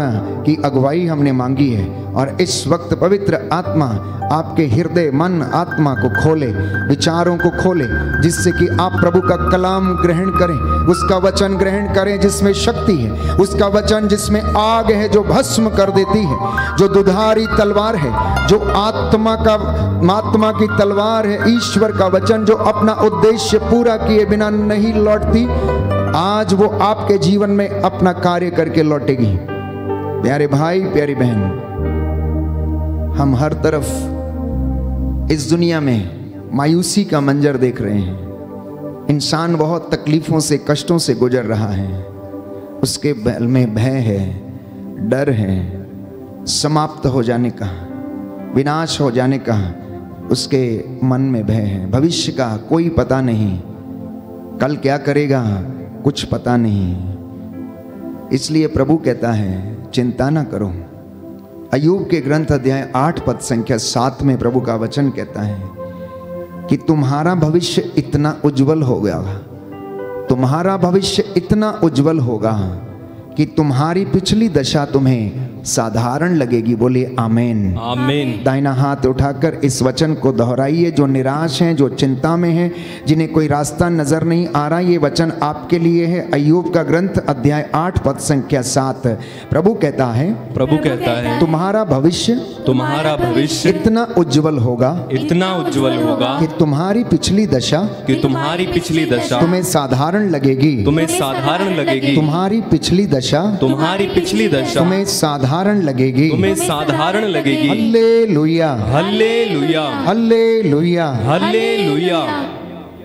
की अगुवाई हमने मांगी है और इस वक्त पवित्र आत्मा आपके हृदय मन आत्मा को खोले, विचारों को खोले, जिससे कि आप प्रभु का कलाम ग्रहण करें, उसका वचन ग्रहण करें जिसमें शक्ति है, उसका वचन जिसमें आग है जो भस्म कर देती है, जो दुधारी तलवार है, जो आत्मा की तलवार है, ईश्वर का वचन जो अपना उद्देश्य पूरा किए बिना नहीं लौटती। आज वो आपके जीवन में अपना कार्य करके लौटेगी। प्यारे भाई प्यारी बहन, हम हर तरफ इस दुनिया में मायूसी का मंजर देख रहे हैं। इंसान बहुत तकलीफों से कष्टों से गुजर रहा है, उसके दिल में भय है, डर है, समाप्त हो जाने का, विनाश हो जाने का उसके मन में भय है। भविष्य का कोई पता नहीं, कल क्या करेगा कुछ पता नहीं। इसलिए प्रभु कहता है चिंता ना करो। अय्यूब के ग्रंथ अध्याय 8 पद संख्या 7 में प्रभु का वचन कहता है कि तुम्हारा भविष्य इतना उज्जवल होगा, तुम्हारा भविष्य इतना उज्जवल होगा कि तुम्हारी पिछली दशा तुम्हें साधारण लगेगी। बोलिए आमीन आमीन। दाहिना हाथ उठाकर इस वचन को दोहराइए। जो निराश हैं, जो चिंता में हैं, जिन्हें कोई रास्ता नजर नहीं आ रहा, ये वचन आपके लिए है। अय्यूब का ग्रंथ अध्याय 8 पद संख्या 7 प्रभु कहता है तुम्हारा भविष्य इतना उज्जवल होगा, इतना उज्जवल होगा कि तुम्हारी पिछली दशा तुम्हें साधारण लगेगी, तुम्हारी पिछली दशा तुम्हें साधारण लगेगी। Hallelujah hallelujah hallelujah hallelujah.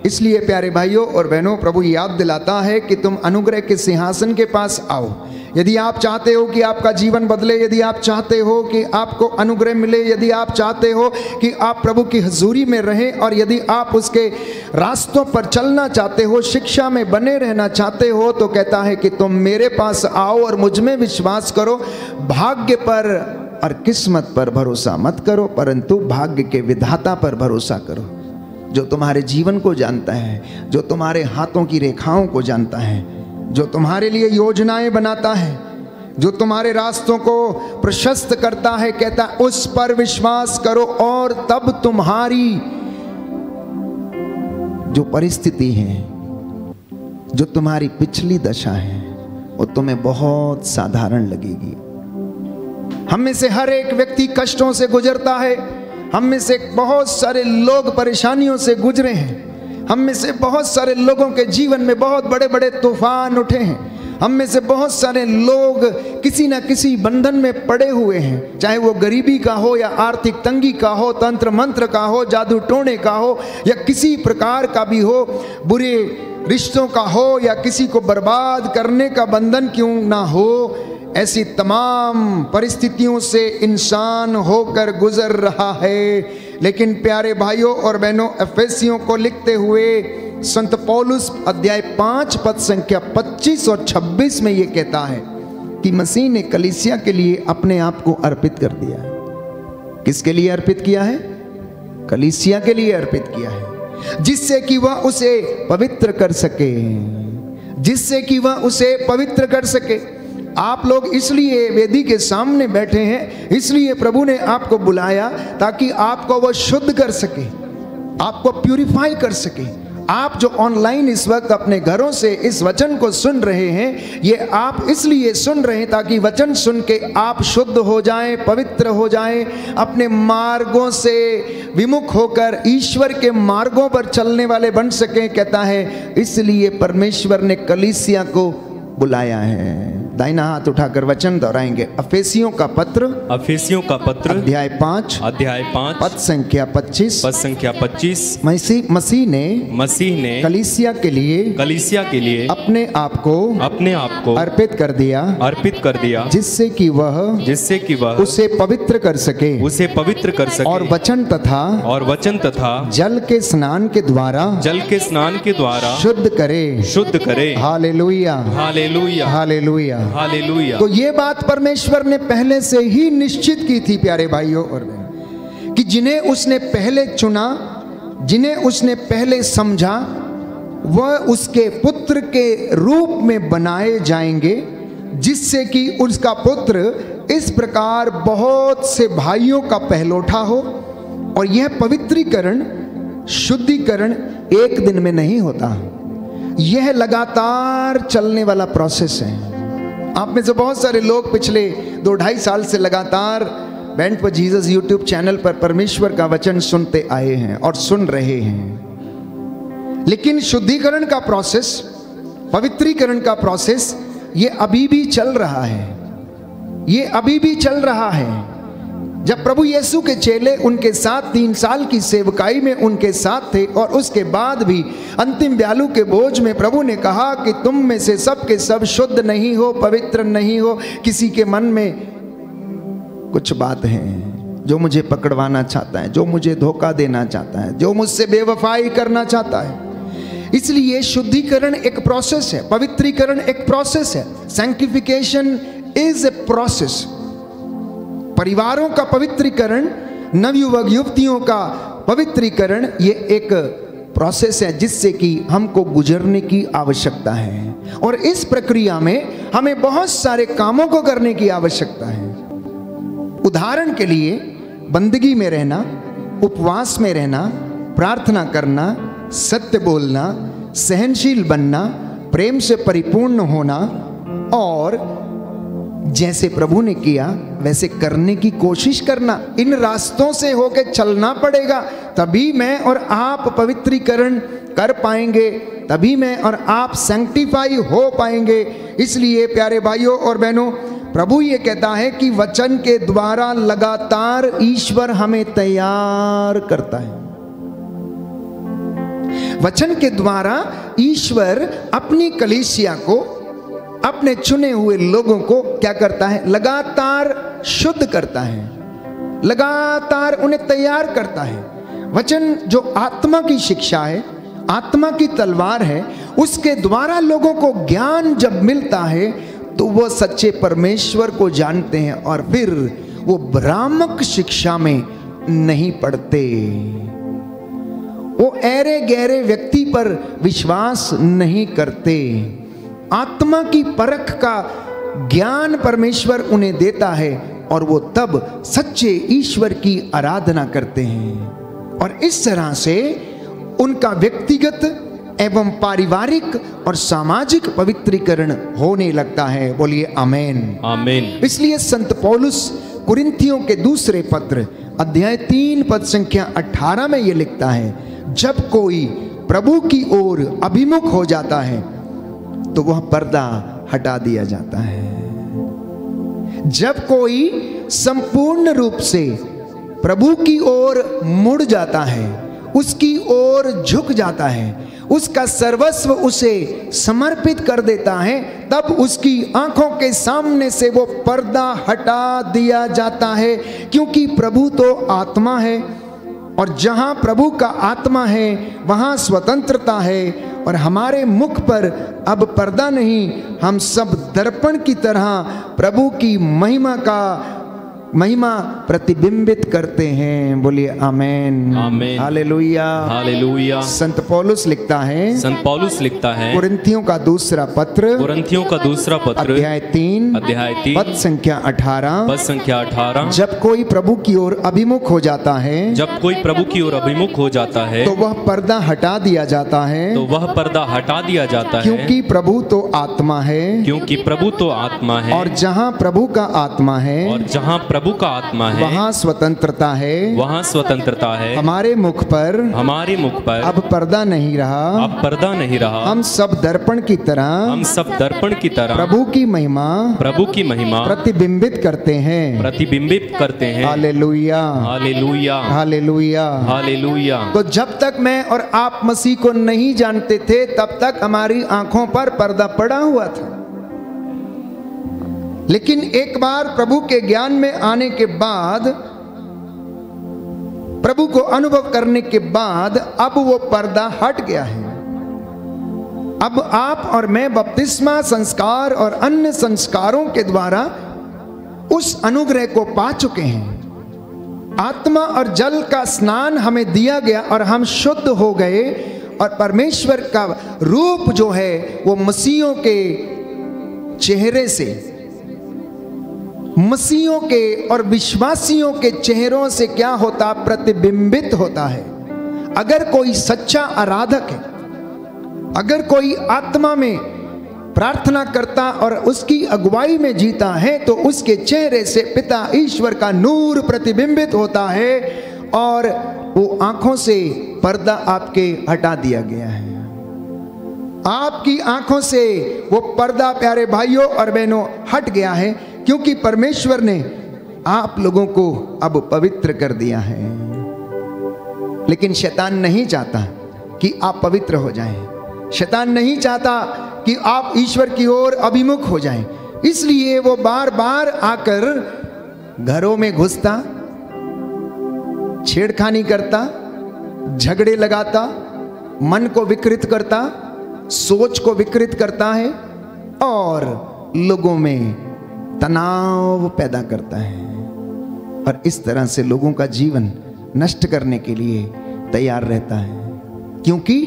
इसलिए प्यारे भाइयों और बहनों, प्रभु याद दिलाता है कि तुम अनुग्रह के सिंहासन के पास आओ। यदि आप चाहते हो कि आपका जीवन बदले, यदि आप चाहते हो कि आपको अनुग्रह मिले, यदि आप चाहते हो कि आप प्रभु की हजूरी में रहें और यदि आप उसके रास्तों पर चलना चाहते हो, शिक्षा में बने रहना चाहते हो, तो कहता है कि तुम मेरे पास आओ और मुझ में विश्वास करो। भाग्य पर और किस्मत पर भरोसा मत करो, परंतु भाग्य के विधाता पर भरोसा करो, जो तुम्हारे जीवन को जानता है, जो तुम्हारे हाथों की रेखाओं को जानता है, जो तुम्हारे लिए योजनाएं बनाता है, जो तुम्हारे रास्तों को प्रशस्त करता है। कहता है उस पर विश्वास करो और तब तुम्हारी जो परिस्थिति है, जो तुम्हारी पिछली दशा है, वो तुम्हें बहुत साधारण लगेगी। हम में से हर एक व्यक्ति कष्टों से गुजरता है। हम में से बहुत सारे लोग परेशानियों से गुजरे हैं। हम में से बहुत सारे लोगों के जीवन में बहुत बड़े बड़े तूफान उठे हैं। हम में से बहुत सारे लोग किसी न किसी बंधन में पड़े हुए हैं, चाहे वो गरीबी का हो या आर्थिक तंगी का हो, तंत्र मंत्र का हो, जादू टोने का हो, या किसी प्रकार का भी हो, बुरे रिश्तों का हो, या किसी को बर्बाद करने का बंधन क्यों ना हो। ऐसी तमाम परिस्थितियों से इंसान होकर गुजर रहा है। लेकिन प्यारे भाइयों और बहनों, एफेसियों को लिखते हुए संत पौलुस अध्याय 5 पद संख्या 25 और 26 में ये कहता है कि मसीह ने कलीसिया के लिए अपने आप को अर्पित कर दिया है। किसके लिए अर्पित किया है? कलीसिया के लिए अर्पित किया है, जिससे कि वह उसे पवित्र कर सके, जिससे कि वह उसे पवित्र कर सके। आप लोग इसलिए वेदी के सामने बैठे हैं, इसलिए प्रभु ने आपको बुलाया ताकि आपको वह शुद्ध कर सके, आपको प्यूरिफाई कर सके। आप जो ऑनलाइन इस वक्त अपने घरों से इस वचन को सुन रहे हैं, ये आप इसलिए सुन रहे हैं ताकि वचन सुन के आप शुद्ध हो जाएं, पवित्र हो जाएं, अपने मार्गों से विमुख होकर ईश्वर के मार्गों पर चलने वाले बन सकें। कहता है इसलिए परमेश्वर ने कलीसिया को बुलाया है। दाहिना हाथ उठाकर वचन दोहराएंगे। अफेसियों का पत्र अध्याय 5 पद संख्या 25। मसीह ने कलीसिया के लिए अपने आप को अर्पित कर दिया, जिससे कि वह उसे पवित्र कर सके और वचन तथा जल के स्नान के द्वारा शुद्ध करे। हालेलुया, हालेलुया, हालेलुया, हालेलुया। तो ये बात परमेश्वर ने पहले से ही निश्चित की थी प्यारे भाइयों और बहनों, कि जिन्हें उसने पहले चुना, जिन्हें उसने पहले समझा, वह उसके पुत्र के रूप में बनाए जाएंगे, जिससे कि उसका पुत्र इस प्रकार बहुत से भाइयों का पहलौठा हो। और यह पवित्रीकरण, शुद्धिकरण एक दिन में नहीं होता, यह लगातार चलने वाला प्रोसेस है। आप में से बहुत सारे लोग पिछले 2-2.5 साल से लगातार band for Jesus YouTube channel पर परमेश्वर का वचन सुनते आए हैं और सुन रहे हैं, लेकिन शुद्धिकरण का प्रोसेस, पवित्रीकरण का प्रोसेस ये अभी भी चल रहा है, ये अभी भी चल रहा है। जब प्रभु यीशु के चेले उनके साथ 3 साल की सेवकाई में उनके साथ थे, और उसके बाद भी अंतिम ब्यालू के बोझ में प्रभु ने कहा कि तुम में से सब के सब शुद्ध नहीं हो, पवित्र नहीं हो, किसी के मन में कुछ बात है जो मुझे पकड़वाना चाहता है, जो मुझे धोखा देना चाहता है, जो मुझसे बेवफाई करना चाहता है। इसलिए शुद्धिकरण एक प्रोसेस है, पवित्रीकरण एक प्रोसेस है। Sanctification is a process. परिवारों का पवित्रीकरण, नवयुवक युवतियों का पवित्रीकरण, ये एक प्रोसेस है जिससे कि हमको गुजरने की आवश्यकता है। और इस प्रक्रिया में हमें बहुत सारे कामों को करने की आवश्यकता है। उदाहरण के लिए बंदगी में रहना, उपवास में रहना, प्रार्थना करना, सत्य बोलना, सहनशील बनना, प्रेम से परिपूर्ण होना, और जैसे प्रभु ने किया वैसे करने की कोशिश करना। इन रास्तों से होके चलना पड़ेगा, तभी मैं और आप पवित्रीकरण कर पाएंगे, तभी मैं और आप सैंक्टिफाई हो पाएंगे। इसलिए प्यारे भाइयों और बहनों, प्रभु ये कहता है कि वचन के द्वारा लगातार ईश्वर हमें तैयार करता है। वचन के द्वारा ईश्वर अपनी कलीसिया को, अपने चुने हुए लोगों को क्या करता है? लगातार शुद्ध करता है, लगातार उन्हें तैयार करता है। वचन जो आत्मा की शिक्षा है, आत्मा की तलवार है, उसके द्वारा लोगों को ज्ञान जब मिलता है तो वह सच्चे परमेश्वर को जानते हैं और फिर वो भ्रामक शिक्षा में नहीं पड़ते, वो ऐरे गहरे व्यक्ति पर विश्वास नहीं करते। आत्मा की परख का ज्ञान परमेश्वर उन्हें देता है और वो तब सच्चे ईश्वर की आराधना करते हैं। और इस तरह से उनका व्यक्तिगत एवं पारिवारिक और सामाजिक पवित्रीकरण होने लगता है। बोलिए आमेन, आमेन। इसलिए संत पौलुस कुरिन्थियों के दूसरे पत्र अध्याय 3 पद संख्या 18 में यह लिखता है, जब कोई प्रभु की ओर अभिमुख हो जाता है तो वह पर्दा हटा दिया जाता है। जब कोई संपूर्ण रूप से प्रभु की ओर मुड़ जाता है, उसकी ओर झुक जाता है, उसका सर्वस्व उसे समर्पित कर देता है, तब उसकी आंखों के सामने से वो पर्दा हटा दिया जाता है। क्योंकि प्रभु तो आत्मा है और जहां प्रभु का आत्मा है वहां स्वतंत्रता है और हमारे मुख पर अब पर्दा नहीं, हम सब दर्पण की तरह प्रभु की महिमा प्रतिबिंबित करते हैं। बोलिए आमेन, आमेन, हालेलुया, हालेलुया। संत पौलुस लिखता है, संत पौलुस लिखता है, कुरिन्थियों का दूसरा पत्र, कुरिन्थियों का दूसरा पत्र, अध्याय 3 पद संख्या 18, जब कोई प्रभु की ओर अभिमुख हो जाता है, जब कोई प्रभु की ओर अभिमुख हो जाता है, तो वह पर्दा हटा दिया जाता है, तो वह पर्दा हटा दिया जाता है, क्योंकि प्रभु तो आत्मा है, क्योंकि प्रभु तो आत्मा है, और जहाँ प्रभु का आत्मा है, और जहाँ प्रभु का आत्मा है, वहाँ स्वतंत्रता है, वहाँ स्वतंत्रता है। हमारे मुख पर अब पर्दा नहीं रहा, अब पर्दा नहीं रहा। हम सब दर्पण की तरह प्रभु की महिमा प्रतिबिंबित करते हैं। Hallelujah, hallelujah, hallelujah, hallelujah. तो जब तक मैं और आप मसीह को नहीं जानते थे, तब तक हमारी आंखों पर पर्दा पड़ा हुआ था। लेकिन एक बार प्रभु के ज्ञान में आने के बाद, प्रभु को अनुभव करने के बाद, अब वो पर्दा हट गया है। अब आप और मैं बपतिस्मा संस्कार और अन्य संस्कारों के द्वारा उस अनुग्रह को पा चुके हैं। आत्मा और जल का स्नान हमें दिया गया और हम शुद्ध हो गए, और परमेश्वर का रूप जो है वो मसीहों के चेहरे से, मसीहों के और विश्वासियों के चेहरों से क्या होता, प्रतिबिंबित होता है। अगर कोई सच्चा आराधक है, अगर कोई आत्मा में प्रार्थना करता और उसकी अगुवाई में जीता है, तो उसके चेहरे से पिता ईश्वर का नूर प्रतिबिंबित होता है, और वो आंखों से पर्दा आपके हटा दिया गया है। आपकी आंखों से वो पर्दा प्यारे भाइयों और बहनों हट गया है, क्योंकि परमेश्वर ने आप लोगों को अब पवित्र कर दिया है। लेकिन शैतान नहीं चाहता कि आप पवित्र हो जाएं। शैतान नहीं चाहता कि आप ईश्वर की ओर अभिमुख हो जाएं। इसलिए वो बार बार आकर घरों में घुसता, छेड़खानी करता, झगड़े लगाता, मन को विकृत करता, सोच को विकृत करता है, और लोगों में तनाव पैदा करता है, और इस तरह से लोगों का जीवन नष्ट करने के लिए तैयार रहता है, क्योंकि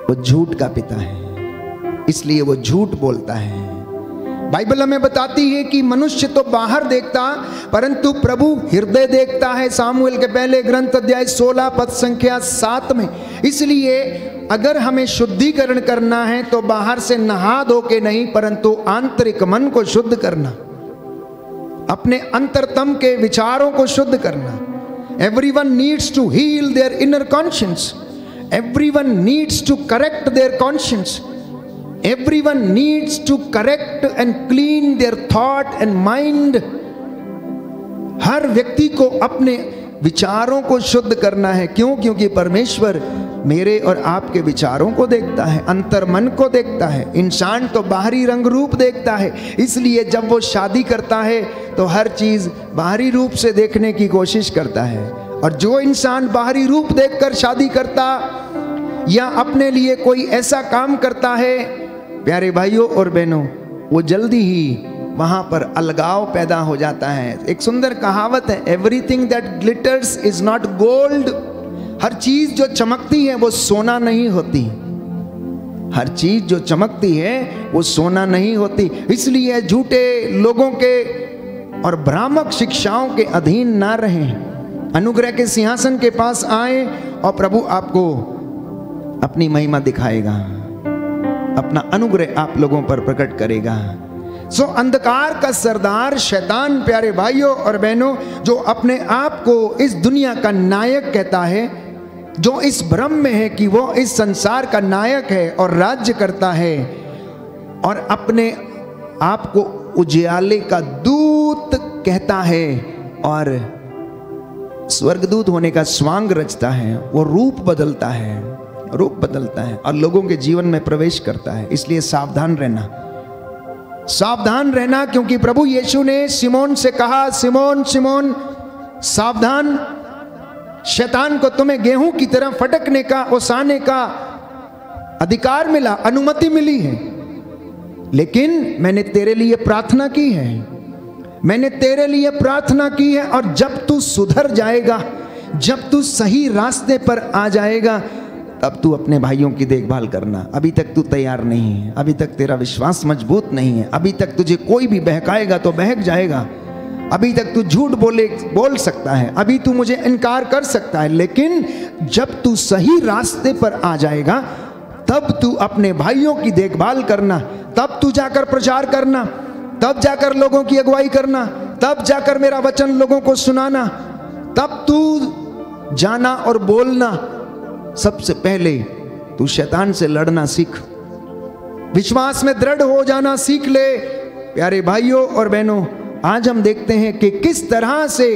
वो झूठ का पिता है, इसलिए वो झूठ बोलता है। बाइबल हमें बताती है कि मनुष्य तो बाहर देखता, परंतु प्रभु हृदय देखता है। सामुएल के पहले ग्रंथ अध्याय 16 पद संख्या 7 में। इसलिए अगर हमें शुद्धिकरण करना है तो बाहर से नहा धो के नहीं, परंतु आंतरिक मन को शुद्ध करना, अपने अंतरतम के विचारों को शुद्ध करना। Everyone needs to heal their inner conscience. Everyone needs to correct their conscience. Everyone needs to correct and clean their thought and mind. हर व्यक्ति को अपने विचारों को शुद्ध करना है। क्यों? क्योंकि परमेश्वर मेरे और आपके विचारों को देखता है, अंतर मन को देखता है। इंसान तो बाहरी रंग रूप देखता है, इसलिए जब वो शादी करता है तो हर चीज बाहरी रूप से देखने की कोशिश करता है। और जो इंसान बाहरी रूप देखकर शादी करता या अपने लिए कोई ऐसा काम करता है, प्यारे भाइयों और बहनों, वो जल्दी ही वहां पर अलगाव पैदा हो जाता है। एक सुंदर कहावत है, everything that glitters is not gold. हर चीज जो चमकती है वो सोना नहीं होती। हर चीज जो चमकती है वो सोना नहीं होती। इसलिए झूठे लोगों के और भ्रामक शिक्षाओं के अधीन ना रहें। अनुग्रह के सिंहासन के पास आए और प्रभु आपको अपनी महिमा दिखाएगा, अपना अनुग्रह आप लोगों पर प्रकट करेगा। सो अंधकार का सरदार शैतान, प्यारे भाइयों और बहनों, जो अपने आप को इस दुनिया का नायक कहता है, जो इस भ्रम में है कि वो इस संसार का नायक है और राज्य करता है, और अपने आप को उजियाले का दूत कहता है और स्वर्गदूत होने का स्वांग रचता है, वो रूप बदलता है, रूप बदलता है और लोगों के जीवन में प्रवेश करता है। इसलिए सावधान रहना, सावधान रहना, क्योंकि प्रभु यीशु ने सिमोन से कहा, सिमोन सिमोन सावधान, शैतान को तुम्हें गेहूं की तरह फटकने का, ओसाने का अधिकार मिला, अनुमति मिली है, लेकिन मैंने तेरे लिए प्रार्थना की है, मैंने तेरे लिए प्रार्थना की है। और जब तू सुधर जाएगा, जब तू सही रास्ते पर आ जाएगा, तब तू अपने भाइयों की देखभाल करना। अभी तक तू तैयार नहीं है, अभी तक तेरा विश्वास मजबूत नहीं है, अभी तक तुझे कोई भी बहकाएगा तो बहक जाएगा, अभी तक तू झूठ बोल सकता है, अभी तू मुझे इनकार कर सकता है, लेकिन जब तू सही रास्ते पर आ जाएगा, तब तू अपने भाइयों की देखभाल करना, तब तू जाकर प्रचार करना, तब जाकर लोगों की अगुवाई करना, तब जाकर मेरा वचन लोगों को सुनाना, तब तू जाना और बोलना। सबसे पहले तू शैतान से लड़ना सीख, विश्वास में दृढ़ हो जाना सीख ले। प्यारे भाइयों और बहनों, आज हम देखते हैं कि किस तरह से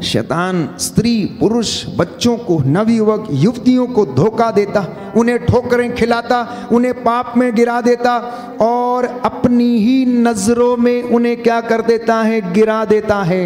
शैतान स्त्री, पुरुष, बच्चों को, नवयुवक, युवतियों को धोखा देता, उन्हें ठोकरें खिलाता, उन्हें पाप में गिरा देता और अपनी ही नजरों में उन्हें क्या कर देता है, गिरा देता है।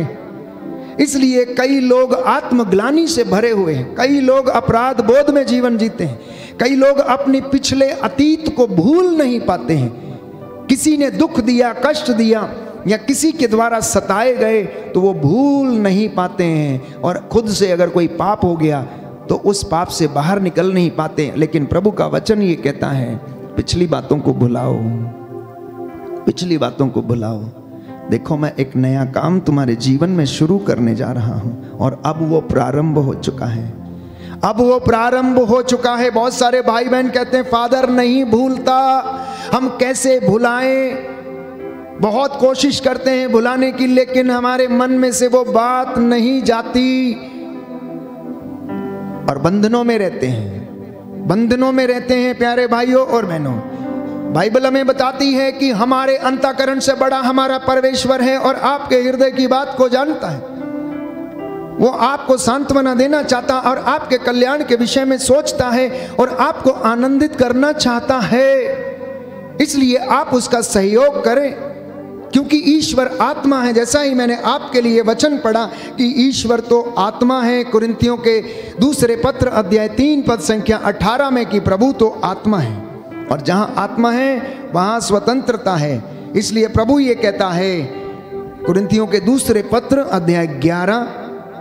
इसलिए कई लोग आत्मग्लानि से भरे हुए हैं, कई लोग अपराध बोध में जीवन जीते हैं, कई लोग अपने पिछले अतीत को भूल नहीं पाते हैं। किसी ने दुख दिया, कष्ट दिया या किसी के द्वारा सताए गए तो वो भूल नहीं पाते हैं, और खुद से अगर कोई पाप हो गया तो उस पाप से बाहर निकल नहीं पाते। लेकिन प्रभु का वचन ये कहता है, पिछली बातों को भुलाओ, पिछली बातों को भुलाओ। देखो, मैं एक नया काम तुम्हारे जीवन में शुरू करने जा रहा हूं, और अब वो प्रारंभ हो चुका है, अब वो प्रारंभ हो चुका है। बहुत सारे भाई बहन कहते हैं, फादर नहीं भूलता, हम कैसे भुलाएं। बहुत कोशिश करते हैं भुलाने की, लेकिन हमारे मन में से वो बात नहीं जाती और बंधनों में रहते हैं, बंधनों में रहते हैं। प्यारे भाइयों और बहनों, बाइबल हमें बताती है कि हमारे अंतःकरण से बड़ा हमारा परमेश्वर है और आपके हृदय की बात को जानता है। वो आपको सांत्वना देना चाहता और आपके कल्याण के विषय में सोचता है और आपको आनंदित करना चाहता है। इसलिए आप उसका सहयोग करें, क्योंकि ईश्वर आत्मा है। जैसा ही मैंने आपके लिए वचन पढ़ा कि ईश्वर तो आत्मा है, कुरिन्थियों के दूसरे पत्र अध्याय 3 पद संख्या 18 में कि प्रभु तो आत्मा है, और जहां आत्मा है वहां स्वतंत्रता है। इसलिए प्रभु ये कहता है कुरिन्थियों के दूसरे पत्र अध्याय 11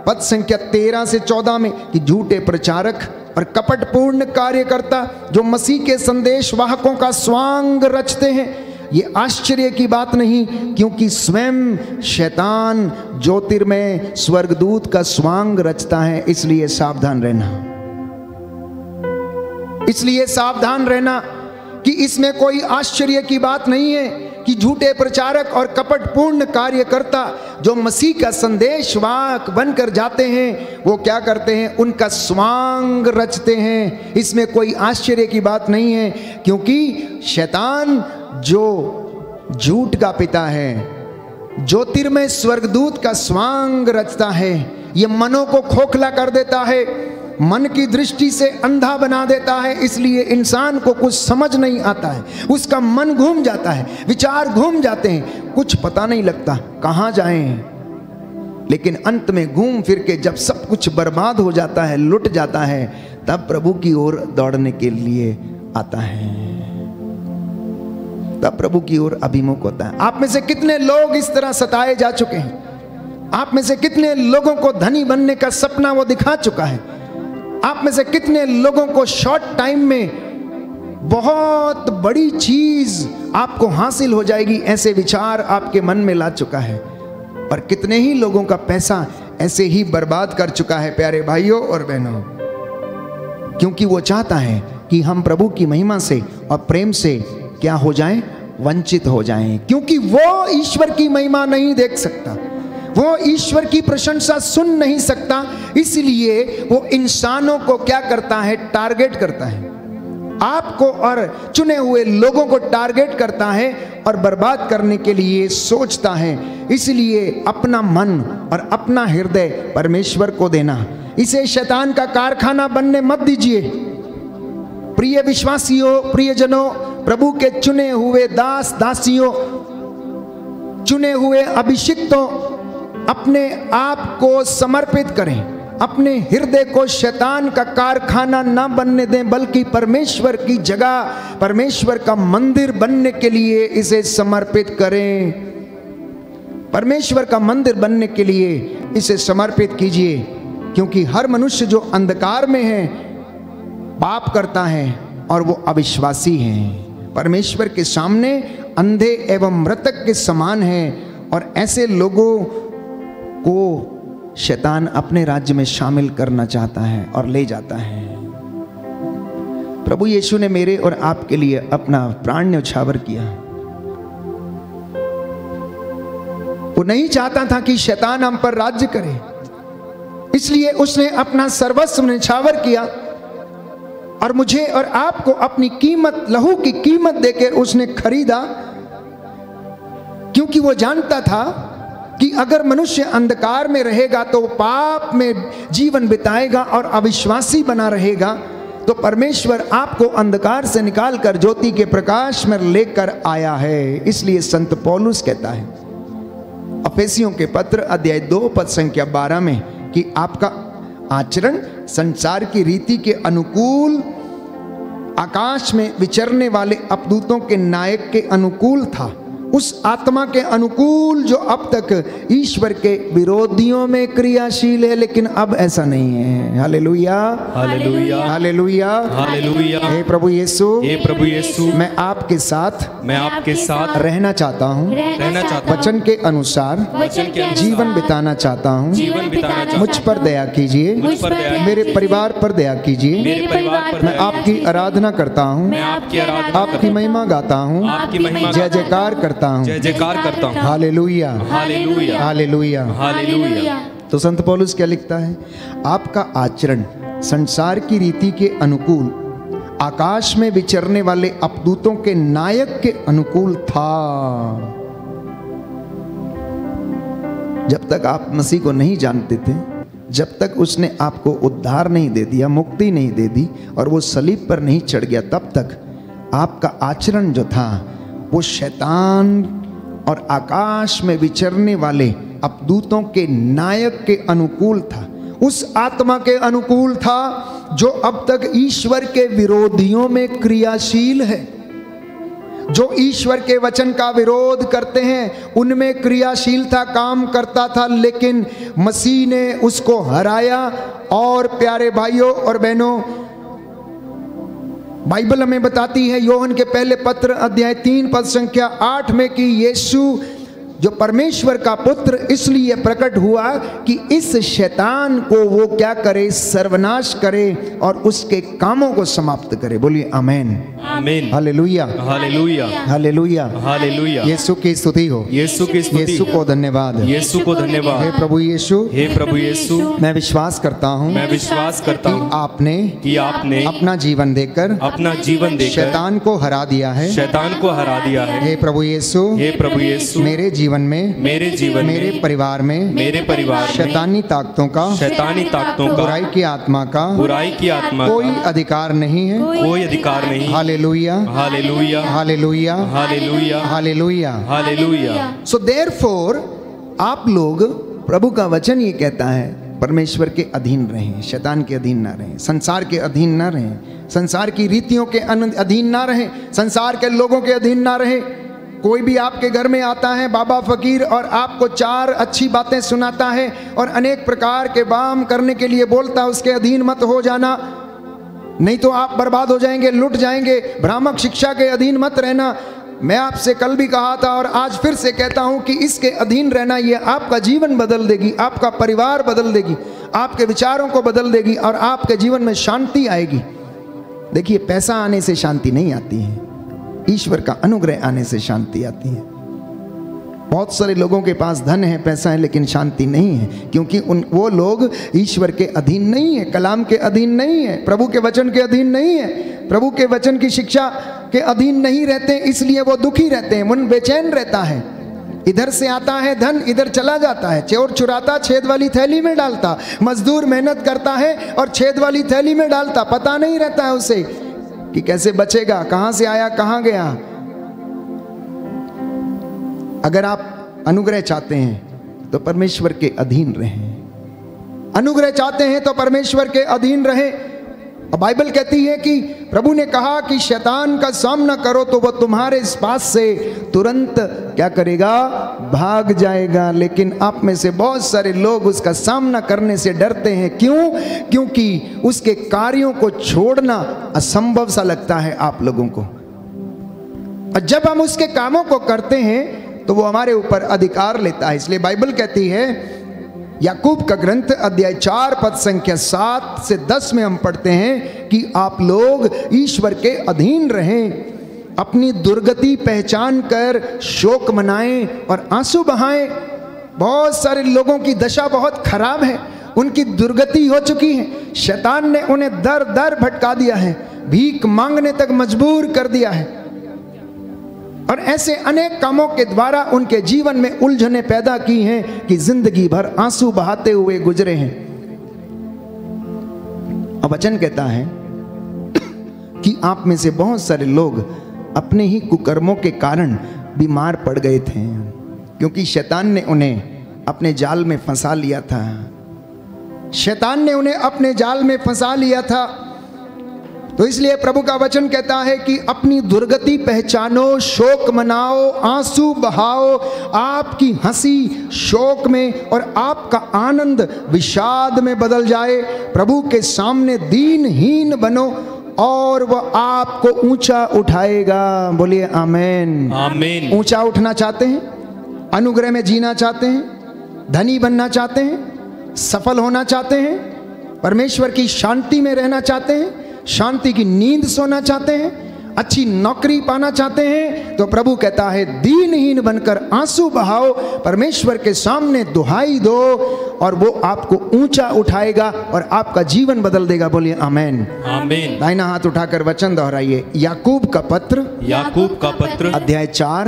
पद संख्या 13 से 14 में कि झूठे प्रचारक और कपटपूर्ण कार्यकर्ता जो मसीह के संदेश वाहकों का स्वांग रचते हैं, ये आश्चर्य की बात नहीं, क्योंकि स्वयं शैतान ज्योतिर्मय स्वर्गदूत का स्वांग रचता है। इसलिए सावधान रहना, इसलिए सावधान रहना कि इसमें कोई आश्चर्य की बात नहीं है कि झूठे प्रचारक और कपटपूर्ण कार्यकर्ता जो मसीह का संदेशवाहक बनकर जाते हैं, वो क्या करते हैं, उनका स्वांग रचते हैं। इसमें कोई आश्चर्य की बात नहीं है, क्योंकि शैतान जो झूठ का पिता है, ज्योतिर्मय स्वर्गदूत का स्वांग रचता है। ये मनों को खोखला कर देता है, मन की दृष्टि से अंधा बना देता है। इसलिए इंसान को कुछ समझ नहीं आता है, उसका मन घूम जाता है, विचार घूम जाते हैं, कुछ पता नहीं लगता कहाँ जाएं। लेकिन अंत में घूम फिर के जब सब कुछ बर्बाद हो जाता है, लुट जाता है, तब प्रभु की ओर दौड़ने के लिए आता है, तब प्रभु की ओर अभिमुख होता है। आप में से कितने लोग इस तरह सताए जा चुके हैं? आप में से कितने लोगों को धनी बनने का सपना वो दिखा चुका है? आप में से कितने लोगों को शॉर्ट टाइम में बहुत बड़ी चीज आपको हासिल हो जाएगी, ऐसे विचार आपके मन में ला चुका है? पर कितने ही लोगों का पैसा ऐसे ही बर्बाद कर चुका है, प्यारे भाइयों और बहनों, क्योंकि वो चाहता है कि हम प्रभु की महिमा से और प्रेम से क्या हो जाएं, वंचित हो जाएं। क्योंकि वो ईश्वर की महिमा नहीं देख सकता, वो ईश्वर की प्रशंसा सुन नहीं सकता, इसलिए वो इंसानों को क्या करता है, टारगेट करता है, आपको और चुने हुए लोगों को टारगेट करता है और बर्बाद करने के लिए सोचता है। इसलिए अपना मन और अपना हृदय परमेश्वर को देना, इसे शैतान का कारखाना बनने मत दीजिए। प्रिय विश्वासियों, प्रियजनों, प्रभु के चुने हुए दास दासियों, चुने हुए अभिषिक्तों, अपने आप को समर्पित करें, अपने हृदय को शैतान का कारखाना ना बनने दें, बल्कि परमेश्वर की जगह, परमेश्वर का मंदिर बनने के लिए इसे समर्पित करें। परमेश्वर का मंदिर बनने के लिए इसे समर्पित कीजिए, क्योंकि हर मनुष्य जो अंधकार में है पाप करता है और वो अविश्वासी है, परमेश्वर के सामने अंधे एवं मृतक के समान है। और ऐसे लोगों को शैतान अपने राज्य में शामिल करना चाहता है और ले जाता है। प्रभु यीशु ने मेरे और आपके लिए अपना प्राण न्यौछावर किया। वो नहीं चाहता था कि शैतान हम पर राज्य करे, इसलिए उसने अपना सर्वस्व न्यौछावर किया और मुझे और आपको अपनी कीमत, लहू की कीमत देकर उसने खरीदा, क्योंकि वो जानता था कि अगर मनुष्य अंधकार में रहेगा तो पाप में जीवन बिताएगा और अविश्वासी बना रहेगा, तो परमेश्वर आपको अंधकार से निकालकर ज्योति के प्रकाश में लेकर आया है। इसलिए संत पौलुस कहता है अफेसियों के पत्र अध्याय 2 पद संख्या 12 में कि आपका आचरण संसार की रीति के अनुकूल, आकाश में विचरने वाले अपदूतों के नायक के अनुकूल था, उस आत्मा के अनुकूल जो अब तक ईश्वर के विरोधियों में क्रियाशील है, लेकिन अब ऐसा नहीं है। Hallelujah, hallelujah, hallelujah, hallelujah. हे प्रभु यीशु, हे प्रभु यीशु, मैं आपके साथ रहना चाहता हूँ, वचन के अनुसार जीवन बिताना चाहता हूँ। मुझ पर दया कीजिए, मेरे परिवार पर दया कीजिए। मैं आपकी आराधना करता हूँ, आपकी महिमा गाता हूँ, जय जयकार करता हूँ, जय जयकार करता हूँ। Hallelujah, hallelujah, hallelujah, hallelujah. तो संत पौलुस क्या लिखता है? आपका आचरण संसार की रीति के अनुकूल, आकाश में विचरने वाले अपदूतों के नायक के अनुकूल था। जब तक आप मसीह को नहीं जानते थे, जब तक उसने आपको उद्धार नहीं दे दिया, मुक्ति नहीं दे दी और वो सलीब पर नहीं चढ़ गया, तब तक आपका आचरण जो था वो शैतान और आकाश में विचरने वाले अपदूतों के नायक के अनुकूल था, उस आत्मा के अनुकूल था जो अब तक ईश्वर के विरोधियों में क्रियाशील है, जो ईश्वर के वचन का विरोध करते हैं उनमें क्रियाशील था, काम करता था, लेकिन मसीह ने उसको हराया। और प्यारे भाइयों और बहनों, बाइबल हमें बताती है योहन के पहले पत्र अध्याय 3 पद संख्या 8 में कि यीशु जो परमेश्वर का पुत्र इसलिए प्रकट हुआ कि इस शैतान को वो क्या करे, सर्वनाश करे और उसके कामों को समाप्त करे। बोलिए आमीन, आमीन, hallelujah, hallelujah, hallelujah, hallelujah. Yeshu की स्तुति हो, यीशु की स्तुति, यीशु को धन्यवाद, यीशु को धन्यवाद। हे प्रभु यीशु, हे प्रभु यीशु, मैं विश्वास करता हूँ, मैं विश्वास करता हूँ कि आपने अपना जीवन देकर शैतान को हरा दिया है, शैतान को हरा दिया है। हे प्रभु यीशु, हे प्रभु यीशु, मेरे जीवन में, मेरे परिवार में, शैतानी ताकतों का, बुराई की आत्मा का कोई अधिकार नहीं है, कोई अधिकार नहीं। Hallelujah, hallelujah, hallelujah, hallelujah, hallelujah, hallelujah. So therefore आप लोग, प्रभु का वचन ये कहता है, परमेश्वर के अधीन रहें, शैतान के अधीन ना रहें, संसार के अधीन ना रहें, संसार की रीतियों के अधीन ना रहें, संसार के लोगों के अधीन ना रहें। कोई भी आपके घर में आता है बाबा फकीर और आपको 4 अच्छी बातें सुनाता है और अनेक प्रकार के वाम करने के लिए बोलता है, उसके अधीन मत हो जाना, नहीं तो आप बर्बाद हो जाएंगे, लुट जाएंगे। भ्रामक शिक्षा के अधीन मत रहना। मैं आपसे कल भी कहा था और आज फिर से कहता हूं कि इसके अधीन रहना ये आपका जीवन बदल देगी, आपका परिवार बदल देगी, आपके विचारों को बदल देगी और आपके जीवन में शांति आएगी। देखिए, पैसा आने से शांति नहीं आती है, ईश्वर का अनुग्रह आने से शांति आती है। बहुत सारे लोगों के पास धन है, पैसा है, लेकिन शांति नहीं है, क्योंकि वो लोग ईश्वर के अधीन नहीं है, कलाम के अधीन नहीं है, प्रभु के वचन के अधीन नहीं है, प्रभु के वचन की शिक्षा के अधीन नहीं रहते, इसलिए वो दुखी रहते हैं, मन बेचैन रहता है। इधर से आता है धन, इधर चला जाता है, चोर चुराता छेद वाली थैली में डालता, मजदूर मेहनत करता है और छेद वाली थैली में डालता, पता नहीं रहता है उसे कि कैसे बचेगा, कहां से आया कहां गया। अगर आप अनुग्रह चाहते हैं तो परमेश्वर के अधीन रहें, अनुग्रह चाहते हैं तो परमेश्वर के अधीन रहें। और बाइबल कहती है कि प्रभु ने कहा कि शैतान का सामना करो तो वह तुम्हारे पास से तुरंत क्या करेगा, भाग जाएगा। लेकिन आप में से बहुत सारे लोग उसका सामना करने से डरते हैं। क्यों? क्योंकि उसके कार्यों को छोड़ना असंभव सा लगता है आप लोगों को। और जब हम उसके कामों को करते हैं तो वो हमारे ऊपर अधिकार लेता है। इसलिए बाइबल कहती है, याकूब का ग्रंथ अध्याय 4 पद संख्या 7 से 10 में हम पढ़ते हैं कि आप लोग ईश्वर के अधीन रहें, अपनी दुर्गति पहचान कर शोक मनाएं और आंसू बहाएं। बहुत सारे लोगों की दशा बहुत खराब है, उनकी दुर्गति हो चुकी है। शैतान ने उन्हें दर दर भटका दिया है, भीख मांगने तक मजबूर कर दिया है और ऐसे अनेक कामों के द्वारा उनके जीवन में उलझने पैदा की हैं कि जिंदगी भर आंसू बहाते हुए गुजरे हैं। अब वचन कहता है कि आप में से बहुत सारे लोग अपने ही कुकर्मों के कारण बीमार पड़ गए थे, क्योंकि शैतान ने उन्हें अपने जाल में फंसा लिया था। शैतान ने उन्हें अपने जाल में फंसा लिया था। तो इसलिए प्रभु का वचन कहता है कि अपनी दुर्गति पहचानो, शोक मनाओ, आंसू बहाओ। आपकी हंसी शोक में और आपका आनंद विषाद में बदल जाए। प्रभु के सामने दीनहीन बनो और वह आपको ऊंचा उठाएगा। बोलिए आमीन। आमीन। ऊंचा उठना चाहते हैं, अनुग्रह में जीना चाहते हैं, धनी बनना चाहते हैं, सफल होना चाहते हैं, परमेश्वर की शांति में रहना चाहते हैं, शांति की नींद सोना चाहते हैं, अच्छी नौकरी पाना चाहते हैं, तो प्रभु कहता है दीनहीन बनकर आंसू बहाओ, परमेश्वर के सामने दुहाई दो और वो आपको ऊंचा उठाएगा और आपका जीवन बदल देगा। बोलिए आमीन। आमीन। दाहिना हाथ उठाकर वचन दोहराइए। याकूब का पत्र अध्याय 4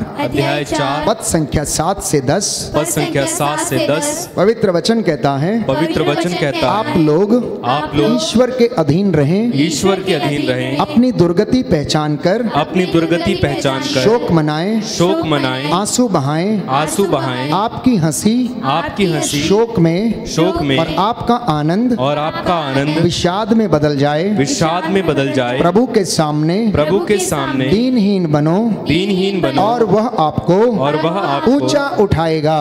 पद संख्या 7 से 10 पवित्र वचन कहता है आप लोग ईश्वर के अधीन रहें, अपनी दुर्गति पहचान कर शोक मनाएं, आंसू बहाएं। आपकी हंसी शोक में और आपका आनंद विषाद में बदल जाए। प्रभु के सामने दीनहीन बनो और वह आपको ऊंचा उठाएगा।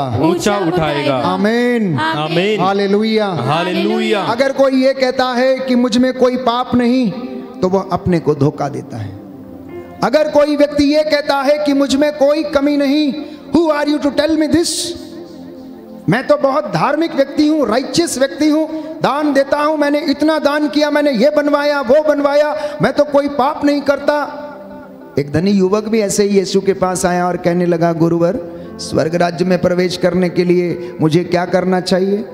आमीन। हालेलुया। अगर कोई ये कहता है कि मुझ में कोई पाप नहीं, तो वह अपने को धोखा देता है। अगर कोई व्यक्ति ये कहता है कि मुझ में कोई कमी नहीं, who are you to tell me this, मैं तो बहुत धार्मिक व्यक्ति हूँ, राइचियस व्यक्ति हूँ, दान देता हूँ, मैंने इतना दान किया, मैंने ये बनवाया वो बनवाया, मैं तो कोई पाप नहीं करता। एक धनी युवक भी ऐसे ही यीशु के पास आया और कहने लगा, गुरुवर स्वर्ग राज्य में प्रवेश करने के लिए मुझे क्या करना चाहिए?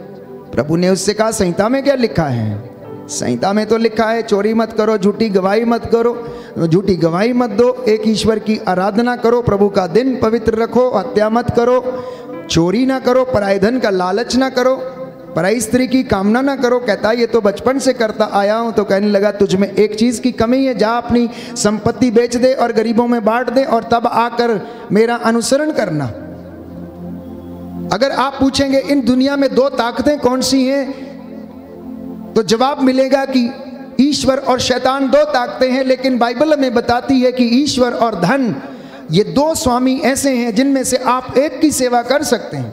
प्रभु ने उससे कहा, संहिता में क्या लिखा है? संहिता में तो लिखा है चोरी मत करो, झूठी गवाही मत करो, झूठी गवाही मत दो, एक ईश्वर की आराधना करो, प्रभु का दिन पवित्र रखो, हत्या मत करो, चोरी ना करो, पराय धन का लालच ना करो, पराई स्त्री की कामना ना करो। कहता ये तो बचपन से करता आया हूं। तो कहने लगा, तुझ में एक चीज की कमी है, जा अपनी संपत्ति बेच दे और गरीबों में बांट दे और तब आकर मेरा अनुसरण करना। अगर आप पूछेंगे इन दुनिया में दो ताकतें कौन सी हैं, तो जवाब मिलेगा कि ईश्वर और शैतान दो ताकतें हैं। लेकिन बाइबल हमें बताती है कि ईश्वर और धन, ये दो स्वामी ऐसे हैं जिनमें से आप एक की सेवा कर सकते हैं।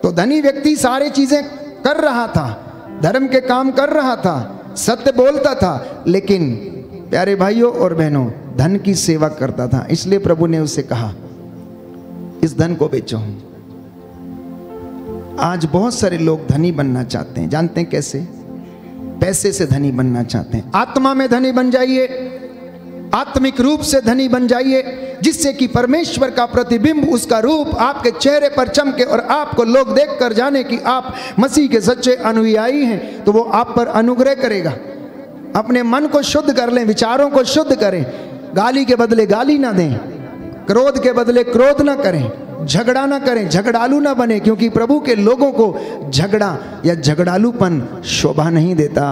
तो धनी व्यक्ति सारी चीजें कर रहा था, धर्म के काम कर रहा था, सत्य बोलता था, लेकिन प्यारे भाइयों और बहनों धन की सेवा करता था। इसलिए प्रभु ने उसे कहा, इस धन को बेचो। आज बहुत सारे लोग धनी बनना चाहते हैं। जानते हैं कैसे? पैसे से धनी बनना चाहते हैं। आत्मा में धनी बन जाइए, आत्मिक रूप से धनी बन जाइए, जिससे कि परमेश्वर का प्रतिबिंब, उसका रूप आपके चेहरे पर चमके और आपको लोग देख कर जाने कि आप मसीह के सच्चे अनुयायी हैं। तो वो आप पर अनुग्रह करेगा। अपने मन को शुद्ध कर लें, विचारों को शुद्ध करें, गाली के बदले गाली ना दें, क्रोध के बदले क्रोध ना करें, झगड़ा ना करें, झगड़ालू ना बने, क्योंकि प्रभु के लोगों को झगड़ा या झगड़ालूपन शोभा नहीं देता।